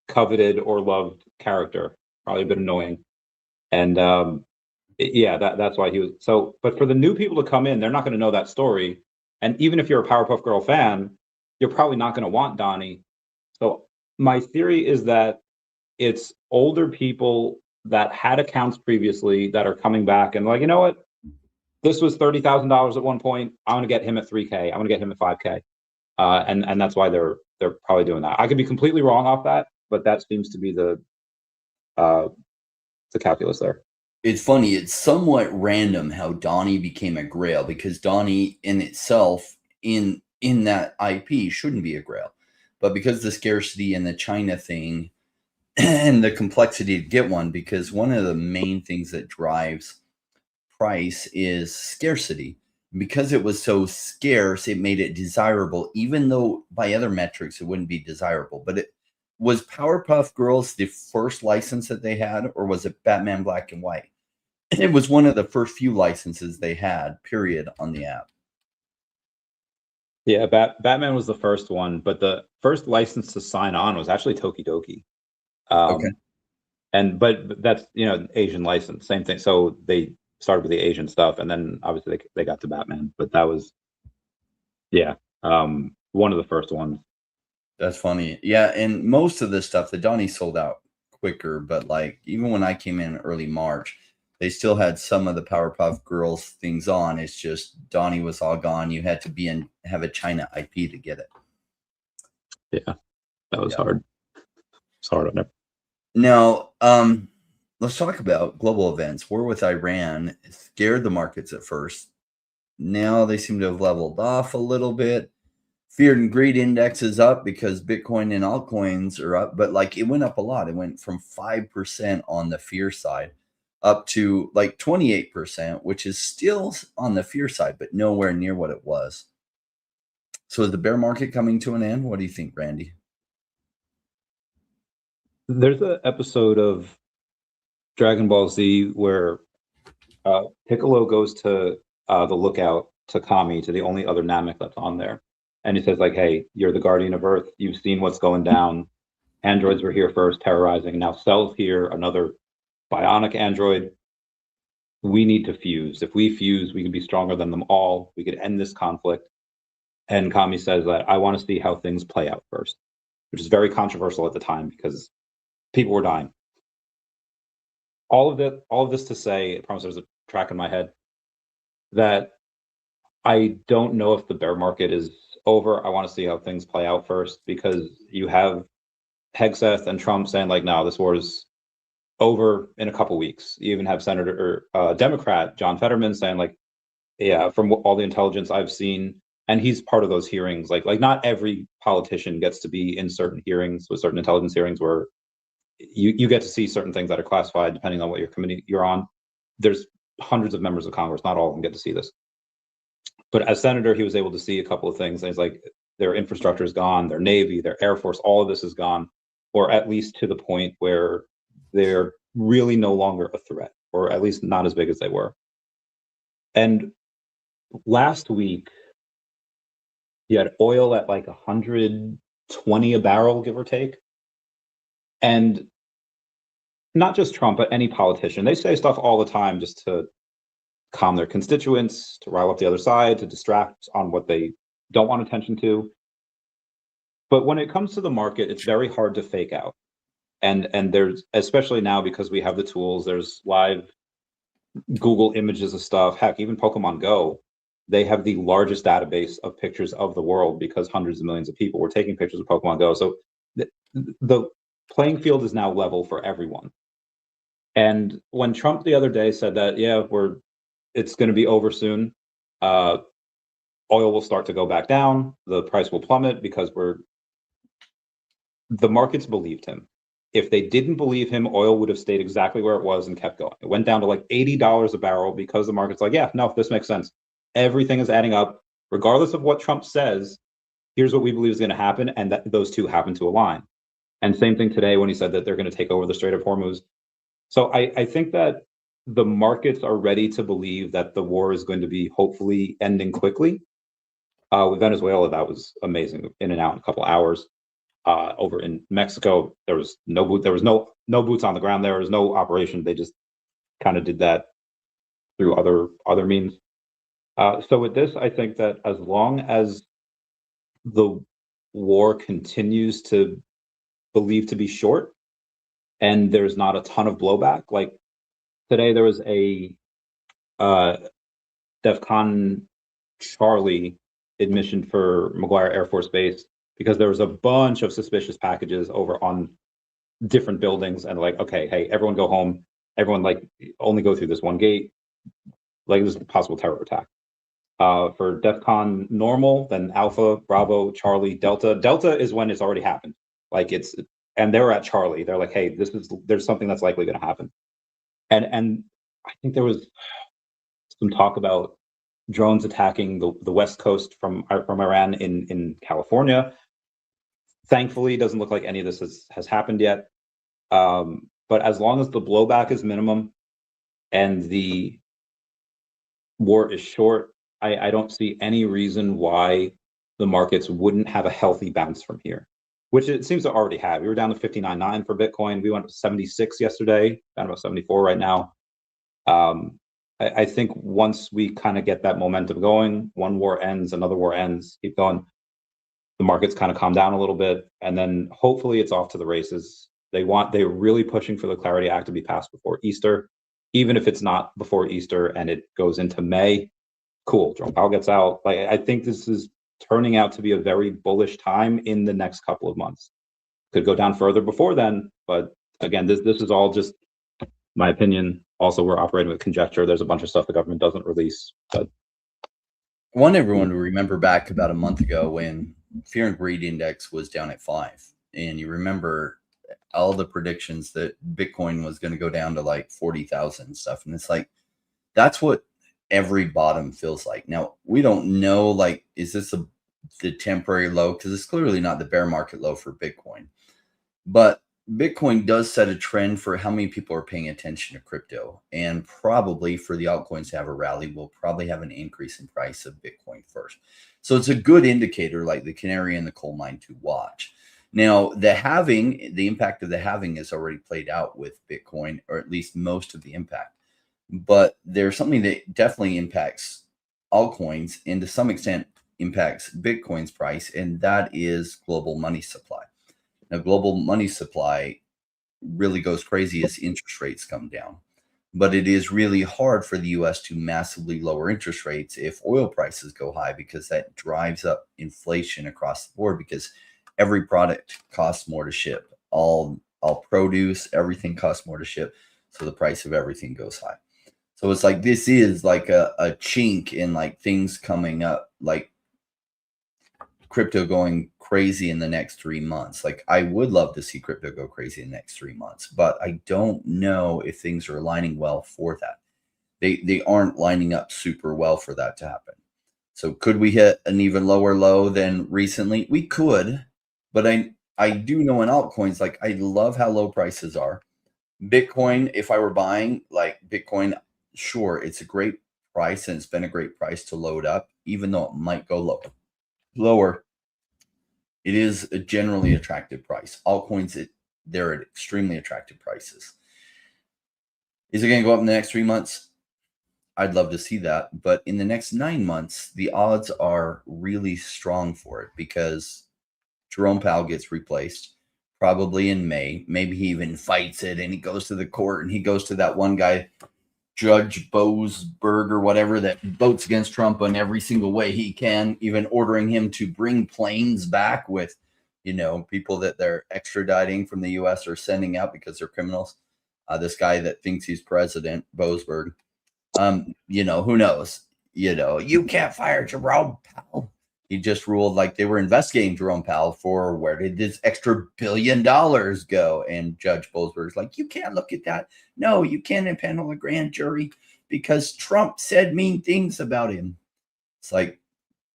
coveted or loved character, probably a bit annoying. And yeah, that's why he was so. But for the new people to come in, they're not going to know that story. And even if you're a Powerpuff Girl fan, you're probably not going to want Donnie. So my theory is that it's older people that had accounts previously that are coming back and like, you know what? This was $30,000 at one point. I want to get him at 3K. I want to get him at 5K. And that's why they're probably doing that. I could be completely wrong off that, but that seems to be the calculus there. It's funny. It's somewhat random how Donnie became a Grail, because Donnie in itself in that IP shouldn't be a Grail, but because the scarcity and the China thing and the complexity to get one, because one of the main things that drives price is scarcity. Because it was so scarce, it made it desirable, even though by other metrics it wouldn't be desirable. But it was Powerpuff Girls the first license that they had, or was it Batman Black and White? It was one of the first few licenses they had, period, on the app. Yeah, Batman was the first one, but the first license to sign on was actually Tokidoki. Okay. But that's Asian license, same thing. So they started with the Asian stuff, and then obviously they got to Batman. But that was, one of the first ones. That's funny. Yeah, and most of the stuff, the Donnie sold out quicker, but like even when I came in early March, they still had some of the Powerpuff Girls things on. It's just Donnie was all gone. You had to have a China IP to get it. Yeah, that was hard. It's hard on it. Now, let's talk about global events. War with Iran scared the markets at first. Now they seem to have leveled off a little bit. Fear and greed index is up because Bitcoin and altcoins are up, but like it went up a lot. It went from 5% on the fear side up to like 28%, which is still on the fear side, but nowhere near what it was. So is the bear market coming to an end? What do you think, Randy? There's an episode of Dragon Ball Z where Piccolo goes to the lookout to Kami, to the only other Namek that's on there. And he says, like, hey, you're the guardian of Earth. You've seen what's going down. Androids were here first, terrorizing. Now Cell's here, another bionic android. We need to fuse. If we fuse, we can be stronger than them all. We could end this conflict. And Kami says that I want to see how things play out first, which is very controversial at the time because people were dying. All of this to say, I promise there's a track in my head, that I don't know if the bear market is over. I want to see how things play out first, because you have Hegseth and Trump saying like, no, this war is over in a couple weeks. You even have Democrat John Fetterman saying like, yeah, from all the intelligence I've seen, and he's part of those hearings. Like not every politician gets to be in certain hearings, with certain intelligence hearings where you get to see certain things that are classified depending on what your committee you're on. There's hundreds of members of Congress, not all of them get to see this. But as senator, he was able to see a couple of things. And he's like, their infrastructure is gone, their Navy, their Air Force, all of this is gone, or at least to the point where they're really no longer a threat, or at least not as big as they were. And last week, you had oil at like 120 a barrel, give or take. And not just Trump, but any politician, they say stuff all the time just to calm their constituents, to rile up the other side, to distract on what they don't want attention to. But when it comes to the market, it's very hard to fake out. And there's, especially now because we have the tools, there's live Google images of stuff. Heck, even Pokemon Go, they have the largest database of pictures of the world because hundreds of millions of people were taking pictures of Pokemon Go. So the playing field is now level for everyone. And when Trump the other day said that, yeah, it's going to be over soon, oil will start to go back down, the price will plummet because the markets believed him. If they didn't believe him, oil would have stayed exactly where it was and kept going. It went down to like $80 a barrel because the market's like, yeah, no, this makes sense. Everything is adding up. Regardless of what Trump says, here's what we believe is going to happen, and that those two happen to align. And same thing today when he said that they're going to take over the Strait of Hormuz. So I think that the markets are ready to believe that the war is going to be hopefully ending quickly. With Venezuela, that was amazing, in and out in a couple hours. Over in Mexico, there was no boots on the ground. There was no operation. They just kind of did that through other means. So with this, I think that as long as the war continues to believe to be short and there's not a ton of blowback, like today there was a DEFCON Charlie admission for McGuire Air Force Base because there was a bunch of suspicious packages over on different buildings, and like, okay, hey, everyone go home. Everyone like only go through this one gate. Like this is a possible terror attack. For DEFCON normal, then Alpha, Bravo, Charlie, Delta. Delta is when it's already happened. Like and they're at Charlie. They're like, hey, there's something that's likely going to happen. And I think there was some talk about drones attacking the West Coast from Iran in California. Thankfully, it doesn't look like any of this has happened yet. But as long as the blowback is minimum and the war is short, I don't see any reason why the markets wouldn't have a healthy bounce from here, which it seems to already have. We were down to 59.9 for Bitcoin. We went to 76 yesterday, down about 74 right now. I think once we kind of get that momentum going, one war ends, another war ends, keep going, the markets kind of calm down a little bit, and then hopefully it's off to the races. They're really pushing for the Clarity Act to be passed before Easter. Even if it's not before Easter and it goes into May, cool, Jerome Powell gets out. Like, I think this is turning out to be a very bullish time in the next couple of months. Could go down further before then, but again, this is all just my opinion. Also, we're operating with conjecture. There's a bunch of stuff the government doesn't release. But I want everyone to remember back about a month ago when Fear and Greed Index was down at 5. And you remember all the predictions that Bitcoin was going to go down to like 40,000 and stuff. And it's like, that's what every bottom feels like. Now, we don't know, like, is this the temporary low? Because it's clearly not the bear market low for Bitcoin. But Bitcoin does set a trend for how many people are paying attention to crypto. And probably for the altcoins to have a rally, we'll probably have an increase in price of Bitcoin first. So it's a good indicator, like the canary in the coal mine, to watch. Now, the impact of the halving is already played out with Bitcoin, or at least most of the impact. But there's something that definitely impacts altcoins and to some extent impacts Bitcoin's price, and that is global money supply. Now, global money supply really goes crazy as interest rates come down. But it is really hard for the U.S. to massively lower interest rates if oil prices go high, because that drives up inflation across the board, because every product costs more to ship. All produce, everything costs more to ship. So the price of everything goes high. So it's like, this is like a chink in like things coming up, like crypto going crazy in the next 3 months. Like, I would love to see crypto go crazy in the next 3 months, but I don't know if things are aligning well for that. They aren't lining up super well for that to happen. So could we hit an even lower low than recently? We could, but I do know in altcoins, like, I love how low prices are. Bitcoin, if I were buying like Bitcoin, sure, it's a great price and it's been a great price to load up, even though it might go lower. It is a generally attractive price. Altcoins, they're at extremely attractive prices. Is it going to go up in the next 3 months? I'd love to see that. But in the next 9 months, the odds are really strong for it because Jerome Powell gets replaced probably in May. Maybe he even fights it and he goes to the court and he goes to that one guy, Judge Boasberg or whatever, that votes against Trump in every single way he can, even ordering him to bring planes back with, people that they're extraditing from the U.S. or sending out because they're criminals. This guy that thinks he's president, Boasberg. Who knows? You can't fire Jerome Powell. He just ruled like they were investigating Jerome Powell for where did this extra $1 billion go? And Judge Boasberg's like, you can't look at that. No, you can't impanel a grand jury because Trump said mean things about him. It's like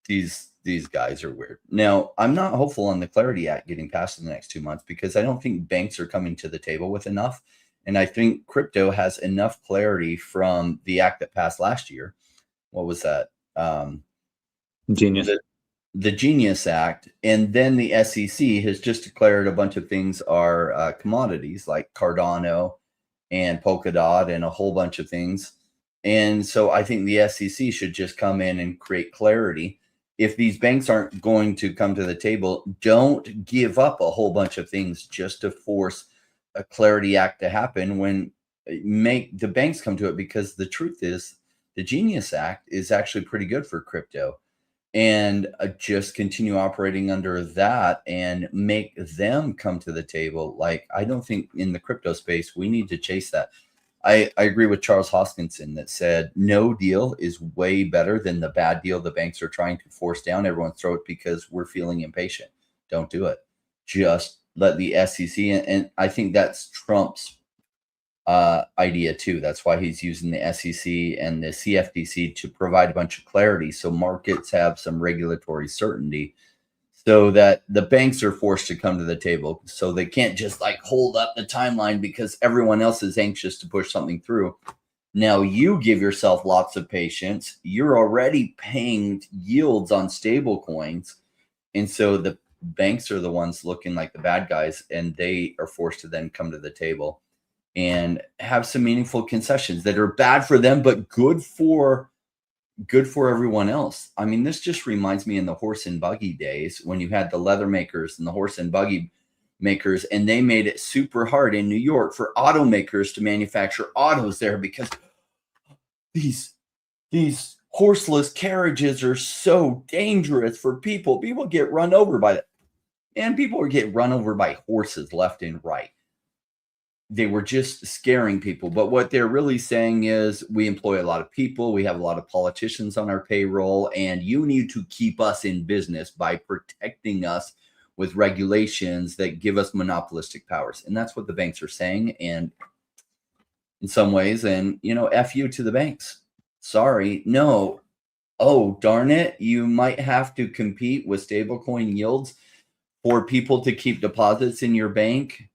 these guys are weird. Now, I'm not hopeful on the Clarity Act getting passed in the next 2 months because I don't think banks are coming to the table with enough. And I think crypto has enough clarity from the act that passed last year. What was that? Genius. The Genius Act. And then the SEC has just declared a bunch of things are commodities like Cardano and Polkadot and a whole bunch of things. And so I think the SEC should just come in and create clarity. If these banks aren't going to come to the table, don't give up a whole bunch of things just to force a Clarity Act to happen when make the banks come to it, because the truth is the Genius Act is actually pretty good for crypto, and just continue operating under that and make them come to the table. Like, I don't think in the crypto space we need to chase that. I agree with Charles Hoskinson that said no deal is way better than the bad deal the banks are trying to force down everyone's throat because we're feeling impatient. Don't do it. Just let the SEC, and I think that's Trump's idea too. That's why he's using the SEC and the CFTC to provide a bunch of clarity so markets have some regulatory certainty, so that the banks are forced to come to the table, so they can't just like hold up the timeline because everyone else is anxious to push something through. Now you give yourself lots of patience. You're already paying yields on stable coins, and so the banks are the ones looking like the bad guys, and they are forced to then come to the table and have some meaningful concessions that are bad for them but good for everyone else. I mean, this just reminds me in the horse and buggy days when you had the leather makers and the horse and buggy makers, and they made it super hard in New York for automakers to manufacture autos there because these horseless carriages are so dangerous for people. People get run over by them. And people get run over by horses left and right. They were just scaring people. But what they're really saying is we employ a lot of people. We have a lot of politicians on our payroll, and you need to keep us in business by protecting us with regulations that give us monopolistic powers. And that's what the banks are saying. And in some ways, and F you to the banks. Sorry. No. Oh, darn it. You might have to compete with stablecoin yields for people to keep deposits in your bank.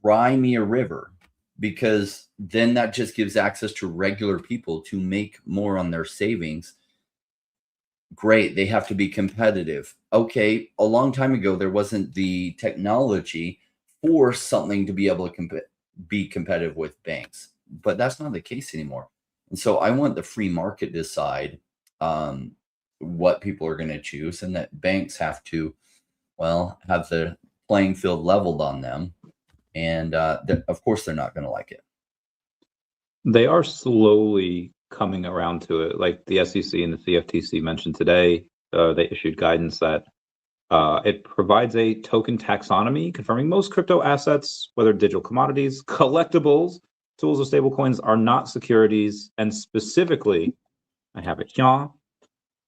Cry me a river, because then that just gives access to regular people to make more on their savings. Great. They have to be competitive. Okay. A long time ago, there wasn't the technology for something to be able to be competitive with banks, but that's not the case anymore. And so I want the free market to decide what people are going to choose, and that banks have to, have the playing field leveled on them. And of course, they're not going to like it. They are slowly coming around to it. Like the SEC and the CFTC mentioned today, they issued guidance that it provides a token taxonomy confirming most crypto assets, whether digital commodities, collectibles, tools, or stablecoins, are not securities. And specifically, I have it here,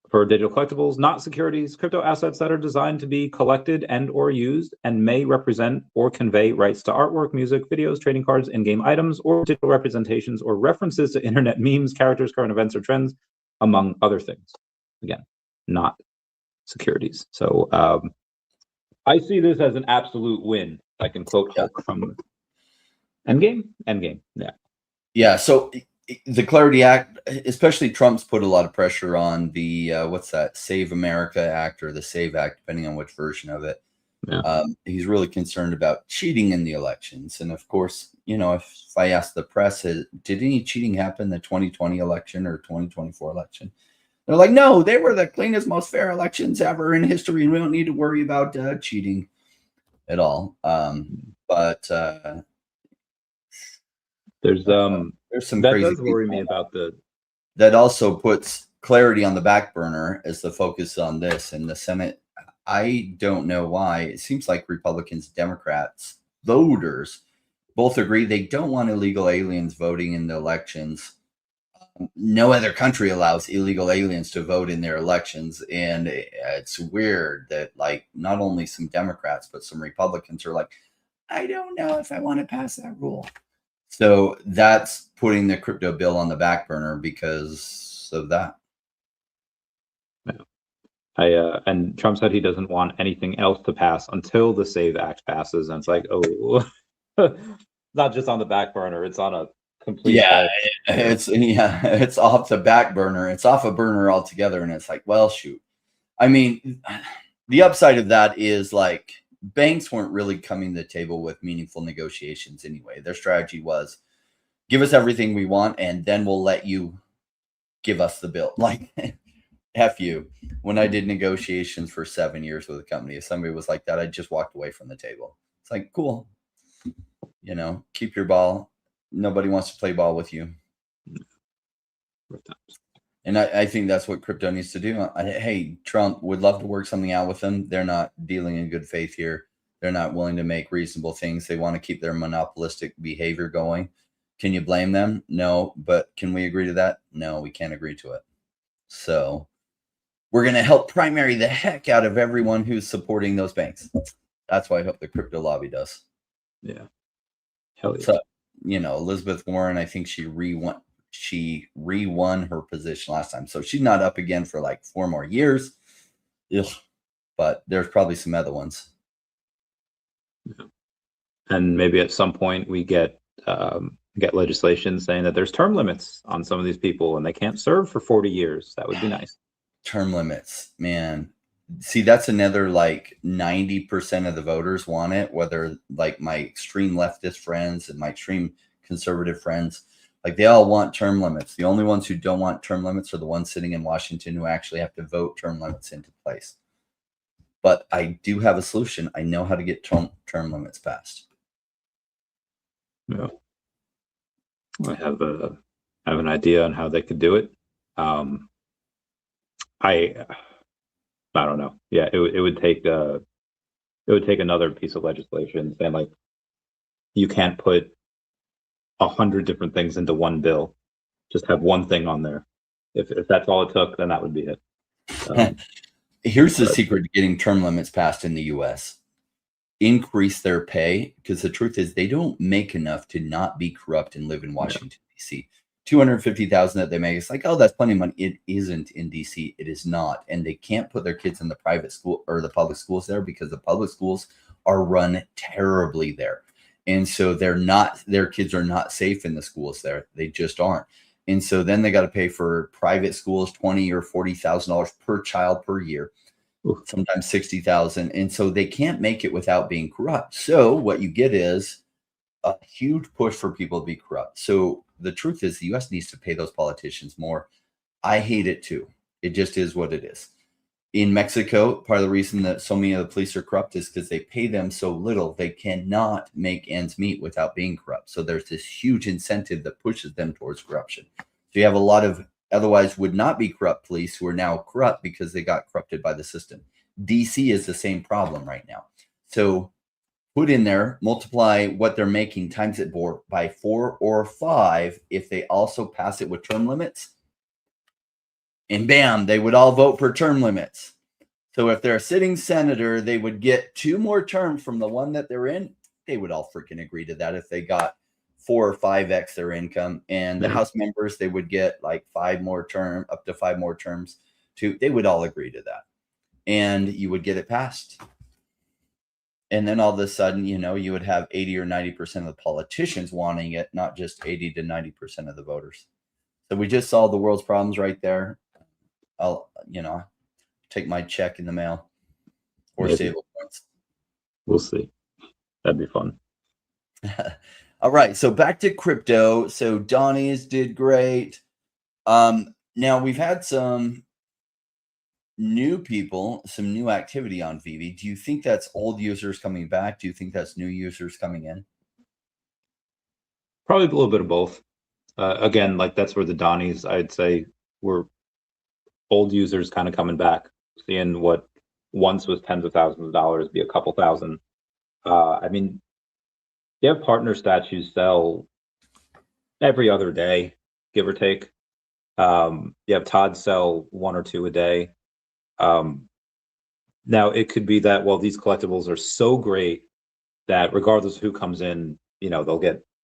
for digital collectibles, not securities, crypto assets that are designed to be collected and or used and may represent or convey rights to artwork, music, videos, trading cards, in-game items, or digital representations or references to internet memes, characters, current events, or trends, among other things. Again, not securities. So I see this as an absolute win. I can quote Hulk from Endgame. Yeah. Yeah. So the Clarity Act, especially Trump's put a lot of pressure on the, Save America Act or the SAVE Act, depending on which version of it. Yeah. He's really concerned about cheating in the elections. And of course, if I ask the press, did any cheating happen in the 2020 election or 2024 election? They're like, no, they were the cleanest, most fair elections ever in history, and we don't need to worry about cheating at all. But there's some that crazy does worry people me about the. that also puts clarity on the back burner as the focus on this in the Senate. I don't know why. It seems like Republicans, Democrats, voters both agree they don't want illegal aliens voting in the elections. No other country allows illegal aliens to vote in their elections. And it's weird that, like, not only some Democrats, but some Republicans are like, I don't know if I want to pass that rule. So that's putting the crypto bill on the back burner because of that. And Trump said he doesn't want anything else to pass until the SAVE Act passes, and it's like, oh, not just on the back burner; it's on a complete. It's off the back burner. It's off a burner altogether, and it's like, well, shoot. I mean, the upside of that is, like, banks weren't really coming to the table with meaningful negotiations anyway. Their strategy was, give us everything we want, and then we'll let you give us the bill. Like, F you. When I did negotiations for 7 years with a company, if somebody was like that, I just walked away from the table. It's like, cool. Keep your ball. Nobody wants to play ball with you. And I think that's what crypto needs to do. Hey, Trump would love to work something out with them. They're not dealing in good faith here. They're not willing to make reasonable things. They want to keep their monopolistic behavior going. Can you blame them? No. But can we agree to that? No, we can't agree to it. So we're going to help primary the heck out of everyone who's supporting those banks. That's what I hope the crypto lobby does. Yeah. Hell yeah. So, Elizabeth Warren, I think she re-won her position last time. So she's not up again for like 4 more years. Ugh. But there's probably some other ones. Yeah. And maybe at some point we get legislation saying that there's term limits on some of these people and they can't serve for 40 years. That would be nice. Term limits, man. See, that's another, like, 90% of the voters want it, whether, like, my extreme leftist friends and my extreme conservative friends, like, they all want term limits. The only ones who don't want term limits are the ones sitting in Washington who actually have to vote term limits into place. But I do have a solution. I know how to get term limits passed. Yeah. I have an idea on how they could do it. I don't know. Yeah, it would take another piece of legislation saying, like, you can't put 100 different things into one bill. Just have one thing on there. If that's all it took, then that would be it. Here's the secret to getting term limits passed in the U.S. Increase their pay, because the truth is they don't make enough to not be corrupt and live in Washington, D.C. $250,000 that they make, it's like, oh, that's plenty of money. It isn't in DC. It is not. And they can't put their kids in the private school or the public schools there because the public schools are run terribly there. And so their kids are not safe in the schools there. They just aren't. And so then they got to pay for private schools, $20,000 or $40,000 per child per year, sometimes $60,000. And so they can't make it without being corrupt. So what you get is a huge push for people to be corrupt. So the truth is the U.S. needs to pay those politicians more. I hate it too. It just is what it is. In Mexico, part of the reason that so many of the police are corrupt is because they pay them so little, they cannot make ends meet without being corrupt. So there's this huge incentive that pushes them towards corruption. So you have a lot of otherwise would not be corrupt police who are now corrupt because they got corrupted by the system. DC is the same problem right now. So put in there, multiply what they're making, times it by 4 or 5 if they also pass it with term limits. And bam, they would all vote for term limits. So if they're a sitting senator, they would get 2 more terms from the one that they're in. They would all freaking agree to that if they got 4 or 5x their income. And the House members, they would get like 5 more terms, up to 5 more terms too. They would all agree to that. And you would get it passed. And then all of a sudden, you would have 80 or 90% of the politicians wanting it, not just 80 to 90% of the voters. So we just solved the world's problems right there. I'll, take my check in the mail or stable points. We'll see. That'd be fun. All right, so back to crypto. So Donnie's did great. Now we've had some new people, some new activity on Vivi. Do you think that's old users coming back? Do you think that's new users coming in? Probably a little bit of both. Again, like that's where the Donnies, I'd say, were old users kind of coming back, seeing what once was tens of thousands of dollars be a couple thousand. I mean, you have partner statues sell every other day, give or take. You have Todd sell 1 or 2 a day. Now it could be that, well, these collectibles are so great that regardless of who comes in, you know,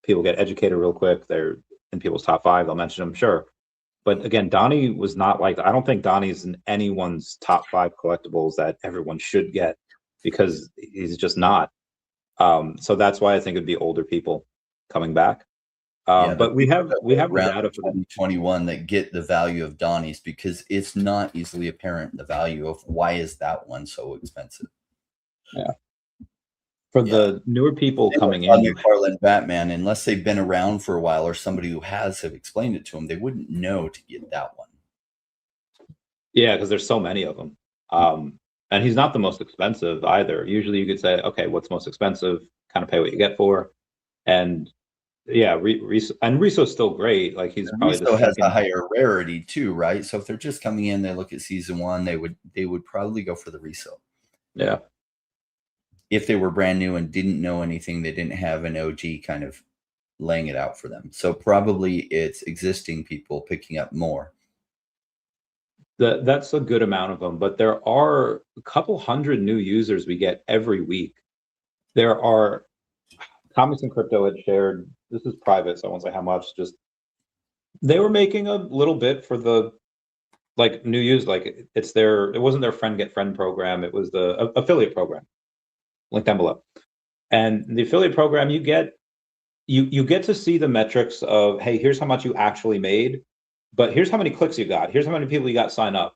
people get educated real quick. They're in people's top 5. They'll mention them, sure. But again, Donnie was not like, I don't think Donnie's in anyone's top 5 collectibles that everyone should get, because he's just not. So that's why I think it'd be older people coming back. But we have the data for 2021 that get the value of Donnie's, because it's not easily apparent the value of why is that one so expensive. Yeah. For the newer people coming in, McFarlane Batman, unless they've been around for a while or somebody who have explained it to them, they wouldn't know to get that one. Yeah, because there's so many of them. And he's not the most expensive either. Usually you could say, okay, what's most expensive? Kind of pay what you get for. And yeah, Riso's still great. Like he's probably Riso has a higher rarity too, right? So if they're just coming in, they look at season 1, they would probably go for the Riso. Yeah. If they were brand new and didn't know anything, they didn't have an OG kind of laying it out for them. So probably it's existing people picking up more. That's a good amount of them, but there are a couple hundred new users we get every week. There are Comics and Crypto had shared, this is private, so I won't say how much, just they were making a little bit for the like new use, like it wasn't their friend get friend program, it was the affiliate program. Link down below. And the affiliate program, you get to see the metrics of, hey, here's how much you actually made, but here's how many clicks you got, here's how many people you got sign up.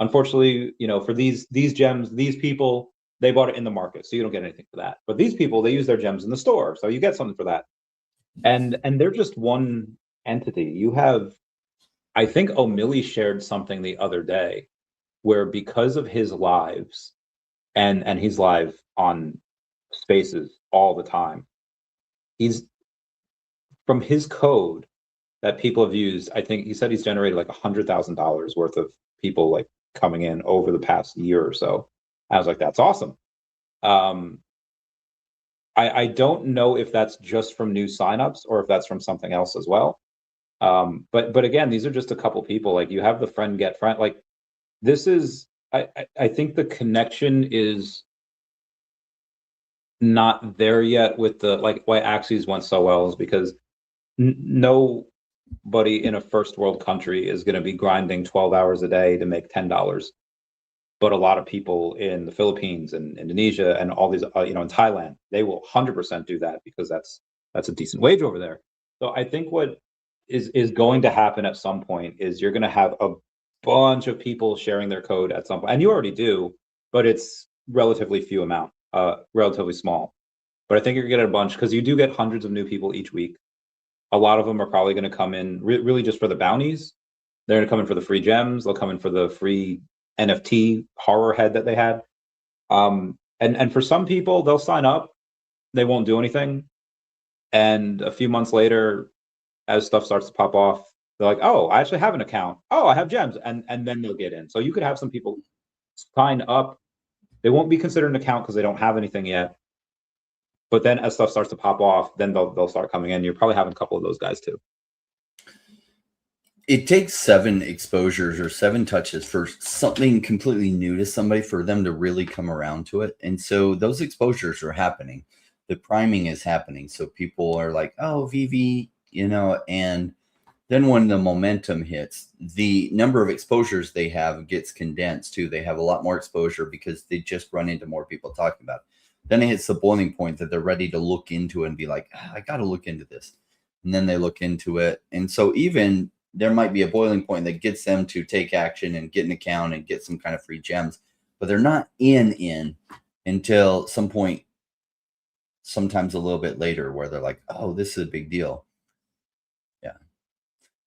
Unfortunately, you know, for these gems, these people, they bought it in the market, so you don't get anything for that. But these people, they use their gems in the store, so you get something for that. And they're just one entity. You have, I think O'Malley shared something the other day where because of his lives, and he's live on Spaces all the time, he's from his code that people have used, I think he said he's generated like $100,000 worth of people like coming in over the past year or so. I was like, that's awesome. I don't know if that's just from new signups or if that's from something else as well. But again, these are just a couple people. Like you have the friend get friend. Like this is, I think the connection is not there yet with the, like why Axes went so well is because nobody in a first world country is going to be grinding 12 hours a day to make $10. But a lot of people in the Philippines and Indonesia and all these, in Thailand, they will 100% do that because that's a decent wage over there. So I think what is going to happen at some point is you're going to have a bunch of people sharing their code at some point, and you already do, but it's relatively few amount, relatively small. But I think you're going to get a bunch because you do get hundreds of new people each week. A lot of them are probably going to come in really just for the bounties. They're going to come in for the free gems. They'll come in for the free NFT horror head that they had. And for some people, they'll sign up, they won't do anything. And a few months later, as stuff starts to pop off, they're like, oh, I actually have an account. Oh, I have gems. And then they'll get in. So you could have some people sign up. They won't be considered an account because they don't have anything yet. But then as stuff starts to pop off, then they'll start coming in. You're probably having a couple of those guys too. It takes 7 exposures or 7 touches for something completely new to somebody for them to really come around to it. And so those exposures are happening. The priming is happening. So people are like, oh, Vivi, and then when the momentum hits, the number of exposures they have gets condensed too. They have a lot more exposure because they just run into more people talking about it. Then it hits the boiling point that they're ready to look into it and be like, I got to look into this. And then they look into it. And so even there might be a boiling point that gets them to take action and get an account and get some kind of free gems, but they're not in until some point sometimes a little bit later where they're like, oh, this is a big deal. Yeah.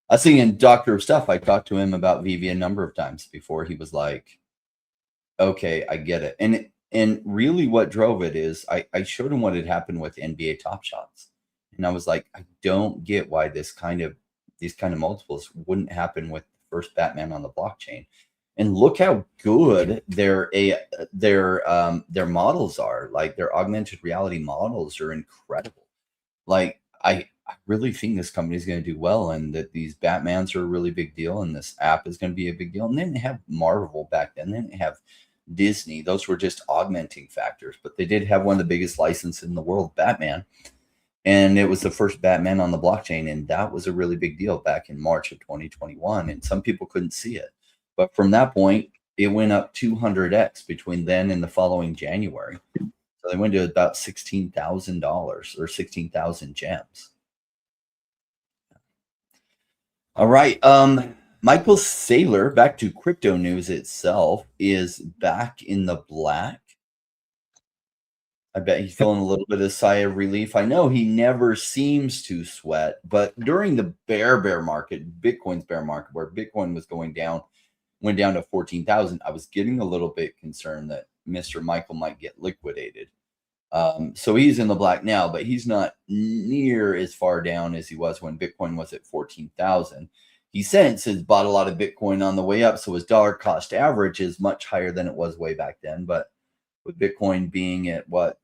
I was thinking Doctor of Stuff. I talked to him about VV a number of times before he was like, okay, I get it. And really what drove it is I showed him what had happened with NBA Top Shots. And I was like, I don't get why these kind of multiples wouldn't happen with the first Batman on the blockchain. And look how good their models are. Like their augmented reality models are incredible. Like I really think this company is going to do well, and that these Batmans are a really big deal, and this app is going to be a big deal. And then they have Marvel back then. Then they have Disney. Those were just augmenting factors, but they did have one of the biggest licenses in the world, Batman. And it was the first Batman on the blockchain. And that was a really big deal back in March of 2021. And some people couldn't see it. But from that point, it went up 200x between then and the following January. So they went to about $16,000 or 16,000 gems. All right. Michael Saylor, back to crypto news itself, is back in the black. I bet he's feeling a little bit of sigh of relief. I know he never seems to sweat, but during the bear market, Bitcoin's bear market, where Bitcoin was going down, went down to 14,000, I was getting a little bit concerned that Mr. Michael might get liquidated. So he's in the black now, but he's not near as far down as he was when Bitcoin was at 14,000. He since has bought a lot of Bitcoin on the way up, so his dollar cost average is much higher than it was way back then. But with Bitcoin being at what,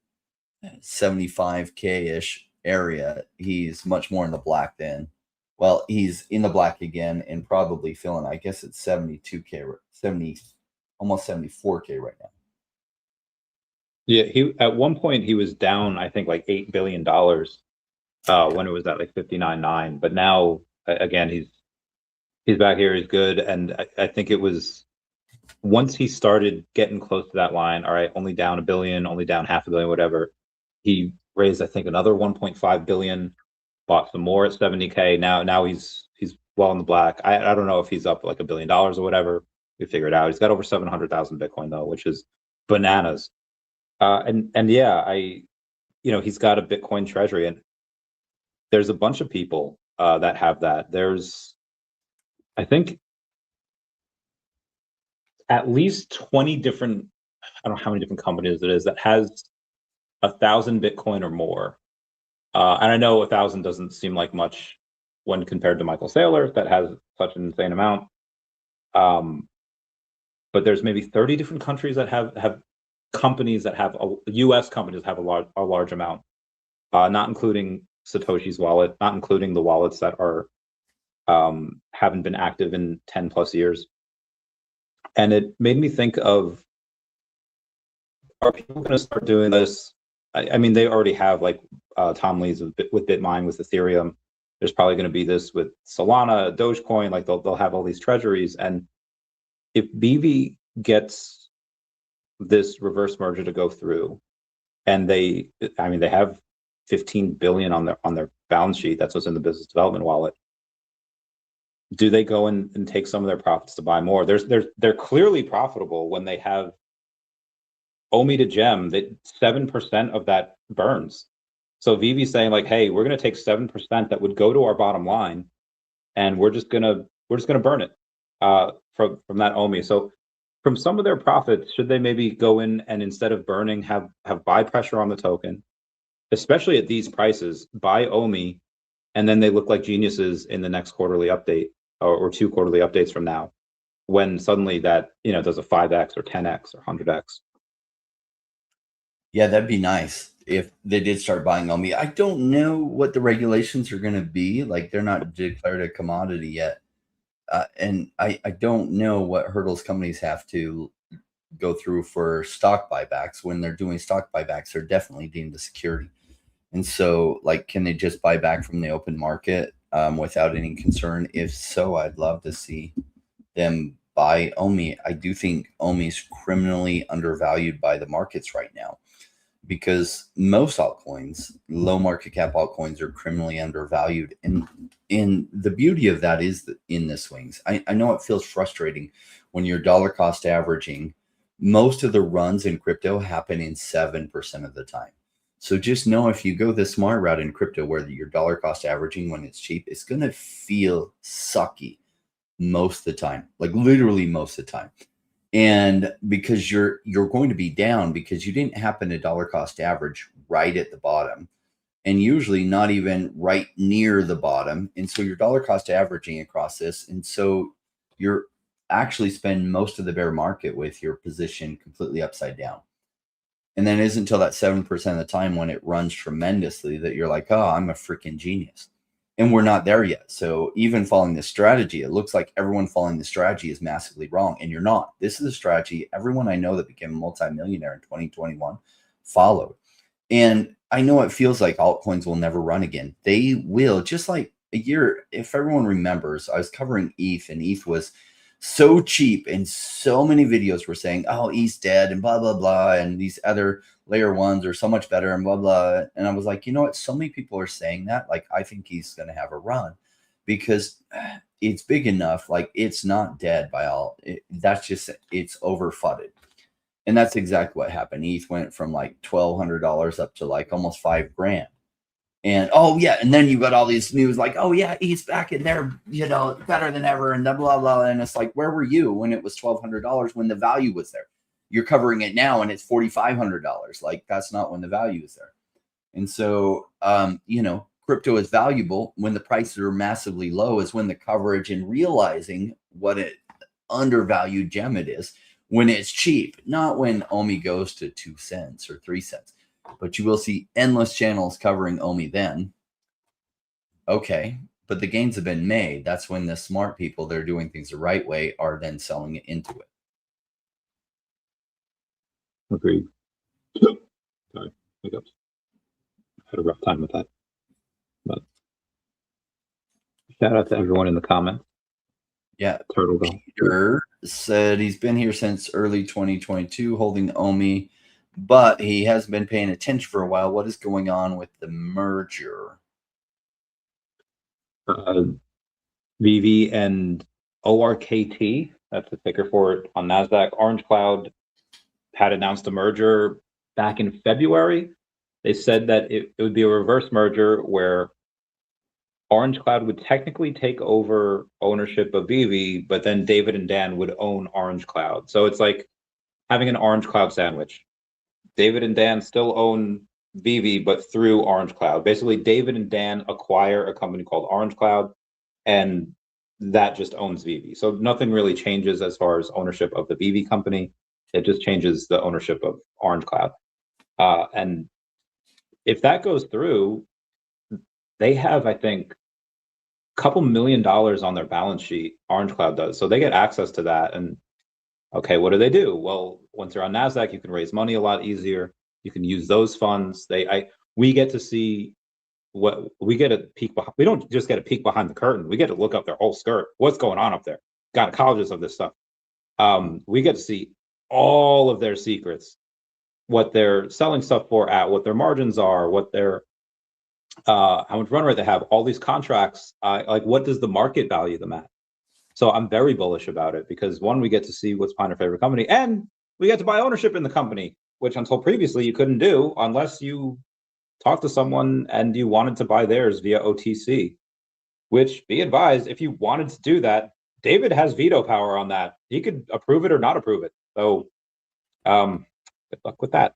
75K-ish area, he's much more in the black then. Well, he's in the black again and probably feeling, I guess it's 72K, 70, almost 74K right now. Yeah, he at one point he was down, I think, like $8 billion when it was at like 59.9. But now, again, he's back here. He's good, and I think it was once he started getting close to that line. All right, only down $1 billion, only down $500 million, whatever. He raised, I think, another 1.5 billion, bought some more at 70K. Now he's well in the black. I don't know if he's up like $1 billion or whatever. We figure it out. He's got over 700,000 Bitcoin though, which is bananas. And yeah, he's got a Bitcoin treasury, and there's a bunch of people that have that. There's, I think, at least 20 different, I don't know how many different companies it is that has 1,000 Bitcoin or more. And I know 1,000 doesn't seem like much when compared to Michael Saylor that has such an insane amount. But there's maybe 30 different countries that have companies that have U.S. companies have a large amount, not including Satoshi's wallet, not including the wallets that are haven't been active in 10 plus years. And it made me think of, are people going to start doing this? I mean, they already have, like Tom Lee's with BitMine, with Ethereum. There's probably going to be this with Solana, Dogecoin. Like they'll have all these treasuries, and if BV gets this reverse merger to go through, and they have 15 billion on their balance sheet. That's what's in the business development wallet. Do they go and take some of their profits to buy more? They're clearly profitable when they have OMI to gem, that 7% of that burns. So VV's saying like, hey, we're going to take 7% that would go to our bottom line, and we're just gonna burn it from that OMI. So from some of their profits, should they maybe go in and, instead of burning, have buy pressure on the token, especially at these prices, buy OMI, and then they look like geniuses in the next quarterly update or 2 quarterly updates from now, when suddenly that does a 5x or 10x or 100x. Yeah, that'd be nice if they did start buying OMI. I don't know what the regulations are going to be. Like, they're not declared a commodity yet. And I don't know what hurdles companies have to go through for stock buybacks. When they're doing stock buybacks, they're definitely deemed a security. And so, like, can they just buy back from the open market without any concern? If so, I'd love to see them buy OMI. I do think OMI is criminally undervalued by the markets right now, because most altcoins, low market cap altcoins, are criminally undervalued. And the beauty of that is that in the swings, I know it feels frustrating when you're dollar cost averaging. Most of the runs in crypto happen in 7% of the time. So just know if you go the smart route in crypto where your dollar cost averaging when it's cheap, it's going to feel sucky most of the time, like literally most of the time. And because you're going to be down because you didn't happen to dollar cost average right at the bottom, and usually not even right near the bottom. And so your dollar cost averaging across this. And so you're actually spend most of the bear market with your position completely upside down. And then it isn't until that 7% of the time when it runs tremendously that you're like, oh, I'm a freaking genius. And we're not there yet. So even following this strategy, it looks like everyone following the strategy is massively wrong. And you're not. This is a strategy everyone I know that became a multimillionaire in 2021 followed. And I know it feels like altcoins will never run again. They will, just like a year. If everyone remembers, I was covering ETH, and ETH was so cheap, and so many videos were saying, oh, ETH's dead, and blah, blah, blah. And these other layer ones are so much better, and blah, blah. And I was like, you know what? So many people are saying that. Like, I think he's going to have a run because it's big enough. Like, it's not dead by all. That's just, it's overfudded. And that's exactly what happened. ETH went from like $1,200 up to like almost $5,000. And oh yeah, and then you got all these news like, oh yeah, ETH's back in there, better than ever, and blah blah blah. And it's like, where were you when it was $1,200 when the value was there? You're covering it now, and it's $4,500. Like, that's not when the value is there. And so, crypto is valuable when the prices are massively low. Is when the coverage and realizing what an undervalued gem it is. When it's cheap, not when OMI goes to 2 cents or 3 cents, but you will see endless channels covering OMI then. Okay, but the gains have been made. That's when the smart people that are doing things the right way are then selling it into it. Agreed. Sorry, hiccups. Had a rough time with that. But shout out to everyone in the comments. Yeah, Turtle Peter said he's been here since early 2022 holding OMI, but he hasn't been paying attention for a while. What is going on with the merger? VV and ORKT, that's the ticker for it on NASDAQ. Orange Cloud had announced a merger back in February. They said that it would be a reverse merger where Orange Cloud would technically take over ownership of VV, but then David and Dan would own Orange Cloud. So it's like having an Orange Cloud sandwich. David and Dan still own VV, but through Orange Cloud. Basically, David and Dan acquire a company called Orange Cloud, and that just owns VV. So nothing really changes as far as ownership of the VV company. It just changes the ownership of Orange Cloud. And if that goes through, they have, I think, couple $1 million on their balance sheet. Orange Cloud does, so they get access to that. And okay, what do? Well, once you're on NASDAQ, you can raise money a lot easier. You can use those funds. We get to see what we get a peek behind. We don't just get a peek behind the curtain. We get to look up their whole skirt. What's going on up there? Gynecologists of this stuff. We get to see all of their secrets, what they're selling stuff for at, what their margins are, what their how much run rate they have, all these contracts, like what does the market value them at? So I'm very bullish about it because one, we get to see what's behind our favorite company, and we get to buy ownership in the company, which until previously you couldn't do unless you talked to someone and you wanted to buy theirs via OTC, which, be advised, if you wanted to do that, David has veto power on that. He could approve it or not approve it. So good luck with that.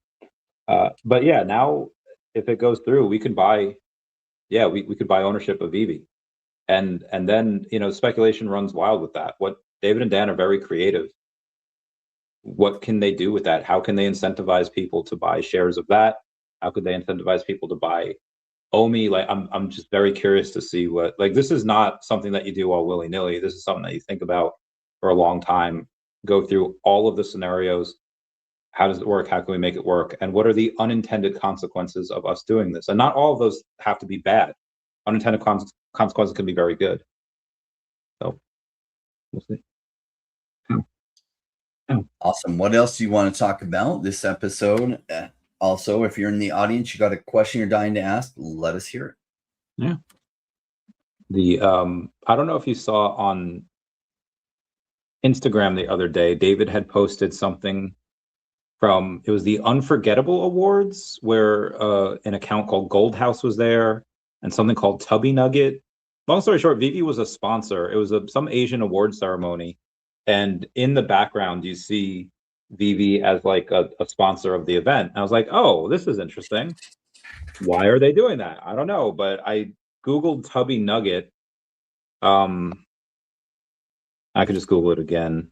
But yeah, now if it goes through, we could buy, we could buy ownership of VV. And then, speculation runs wild with that. What David and Dan are very creative. What can they do with that? How can they incentivize people to buy shares of that? How could they incentivize people to buy OMI? Like, I'm just very curious to see what, like, this is not something that you do all willy-nilly. This is something that you think about for a long time, go through all of the scenarios. How does it work? How can we make it work? And what are the unintended consequences of us doing this? And not all of those have to be bad. Unintended consequences can be very good. So we'll see. Awesome. What else do you want to talk about this episode? Also, if you're in the audience, you got a question you're dying to ask, let us hear it. Yeah. I don't know if you saw on Instagram the other day, David had posted something it was the Unforgettable Awards, where an account called Gold House was there, and something called Tubby Nugget. Long story short, Vivi was a sponsor. It was some Asian award ceremony, and in the background you see Vivi as like a sponsor of the event. And I was like, oh, this is interesting. Why are they doing that? I don't know, but I Googled Tubby Nugget. I could just Google it again.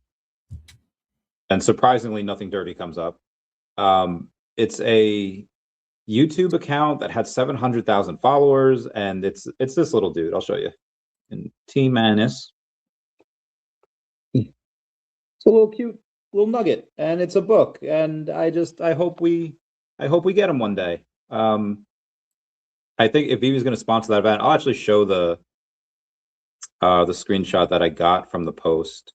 And surprisingly, nothing dirty comes up. It's a YouTube account that had 700,000 followers, and it's this little dude. I'll show you. And T-Manus. It's a little cute little nugget, and it's a book. And I hope we get him one day. I think if he was going to sponsor that event, I'll actually show the screenshot that I got from the post.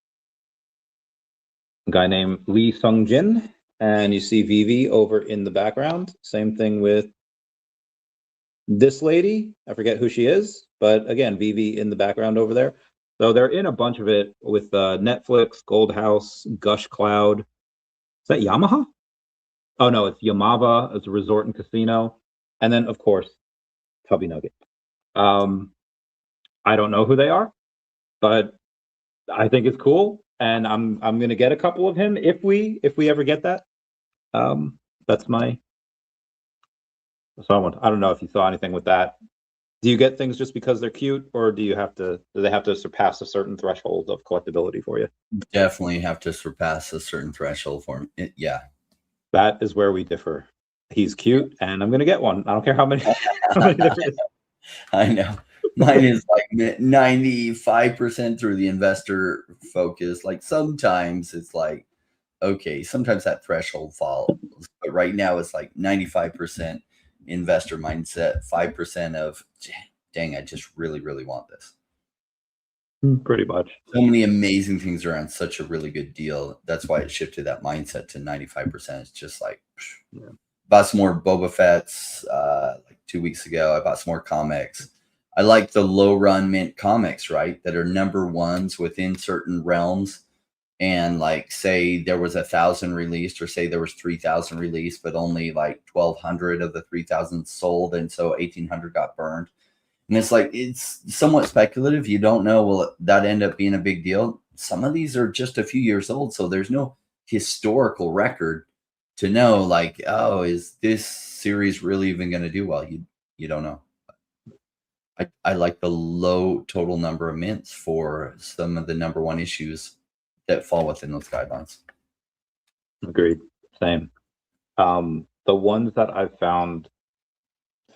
A guy named Lee Sung Jin, and you see Vivi over in the background. Same thing with this lady. I forget who she is, but again, Vivi in the background over there. So they're in a bunch of it with Netflix, Gold House, Gush Cloud. Is that Yamaha? Oh no, it's Yamava. It's a resort and casino, and then of course, Tubby Nugget. I don't know who they are, but I think it's cool. And I'm gonna get a couple of him if we ever get that. That's my. So I don't know if you saw anything with that. Do you get things just because they're cute, or do they have to surpass a certain threshold of collectability for you? Definitely have to surpass a certain threshold for him. Yeah. That is where we differ. He's cute, and I'm gonna get one. I don't care how many. How many different. I know. Mine is like 95% through the investor focus. Like sometimes it's like, okay, sometimes that threshold falls, but right now it's like 95% investor mindset, 5% of, dang, I just really, really want this. Pretty much. So many amazing things around such a really good deal. That's why it shifted that mindset to 95%. It's just like, yeah. Bought some more Boba Fett's like 2 weeks ago. I bought some more comics. I like the low run mint comics, right? That are number ones within certain realms. And like, say there was 1,000 released, or say there was 3,000 released, but only like 1,200 of the 3,000 sold. And so 1,800 got burned. And it's like, it's somewhat speculative. You don't know, will that end up being a big deal? Some of these are just a few years old. So there's no historical record to know like, oh, is this series really even going to do well? You don't know. I like the low total number of mints for some of the number one issues that fall within those guidelines. Agreed. Same. The ones that I've found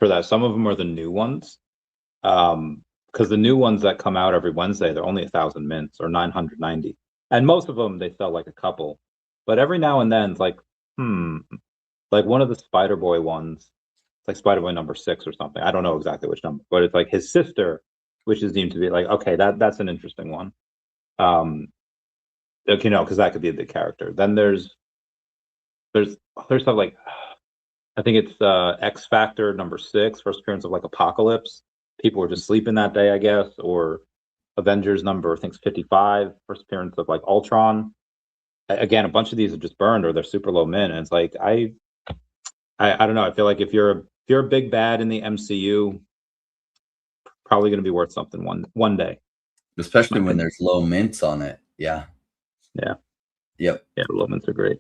for that, some of them are the new ones. Because the new ones that come out every Wednesday, they're only 1,000 mints or 990. And most of them, they sell like a couple. But every now and then, it's like, like one of the Spider Boy ones, it's like Spider Boy number 6 or something. I don't know exactly which number, but it's like his sister, which is deemed to be like, okay, that's an interesting one. You know, because that could be a big character. Then there's stuff like, I think it's X Factor number 6, first appearance of like Apocalypse. People were just sleeping that day, I guess, or Avengers number, I think it's 55, first appearance of like Ultron. Again, a bunch of these are just burned or they're super low min, and it's like I don't know. I feel like if you're a big bad in the MCU, probably going to be worth something one day. Especially when there's low mints on it. Yeah. Yeah. Yep. Yeah, low mints are great.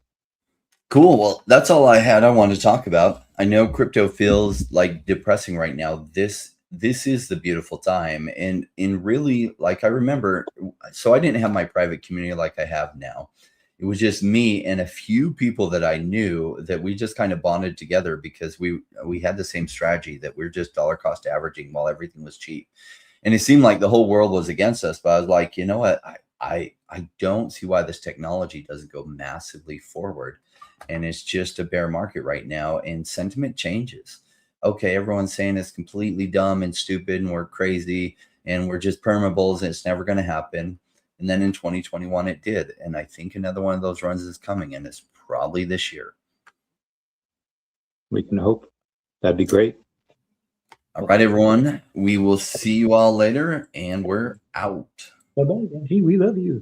Cool. Well, that's all I had. I wanted to talk about. I know crypto feels like depressing right now. This is the beautiful time, and really, like I remember, so I didn't have my private community like I have now. It was just me and a few people that I knew that we just kind of bonded together because we had the same strategy that we're just dollar cost averaging while everything was cheap. And it seemed like the whole world was against us, but I was like, you know what? I don't see why this technology doesn't go massively forward. And it's just a bear market right now, and sentiment changes. Okay, everyone's saying it's completely dumb and stupid and we're crazy and we're just permabulls and it's never going to happen. And then in 2021, it did. And I think another one of those runs is coming, and it's probably this year. We can hope. That'd be great. All right, everyone. We will see you all later, and we're out. Bye-bye. We love you.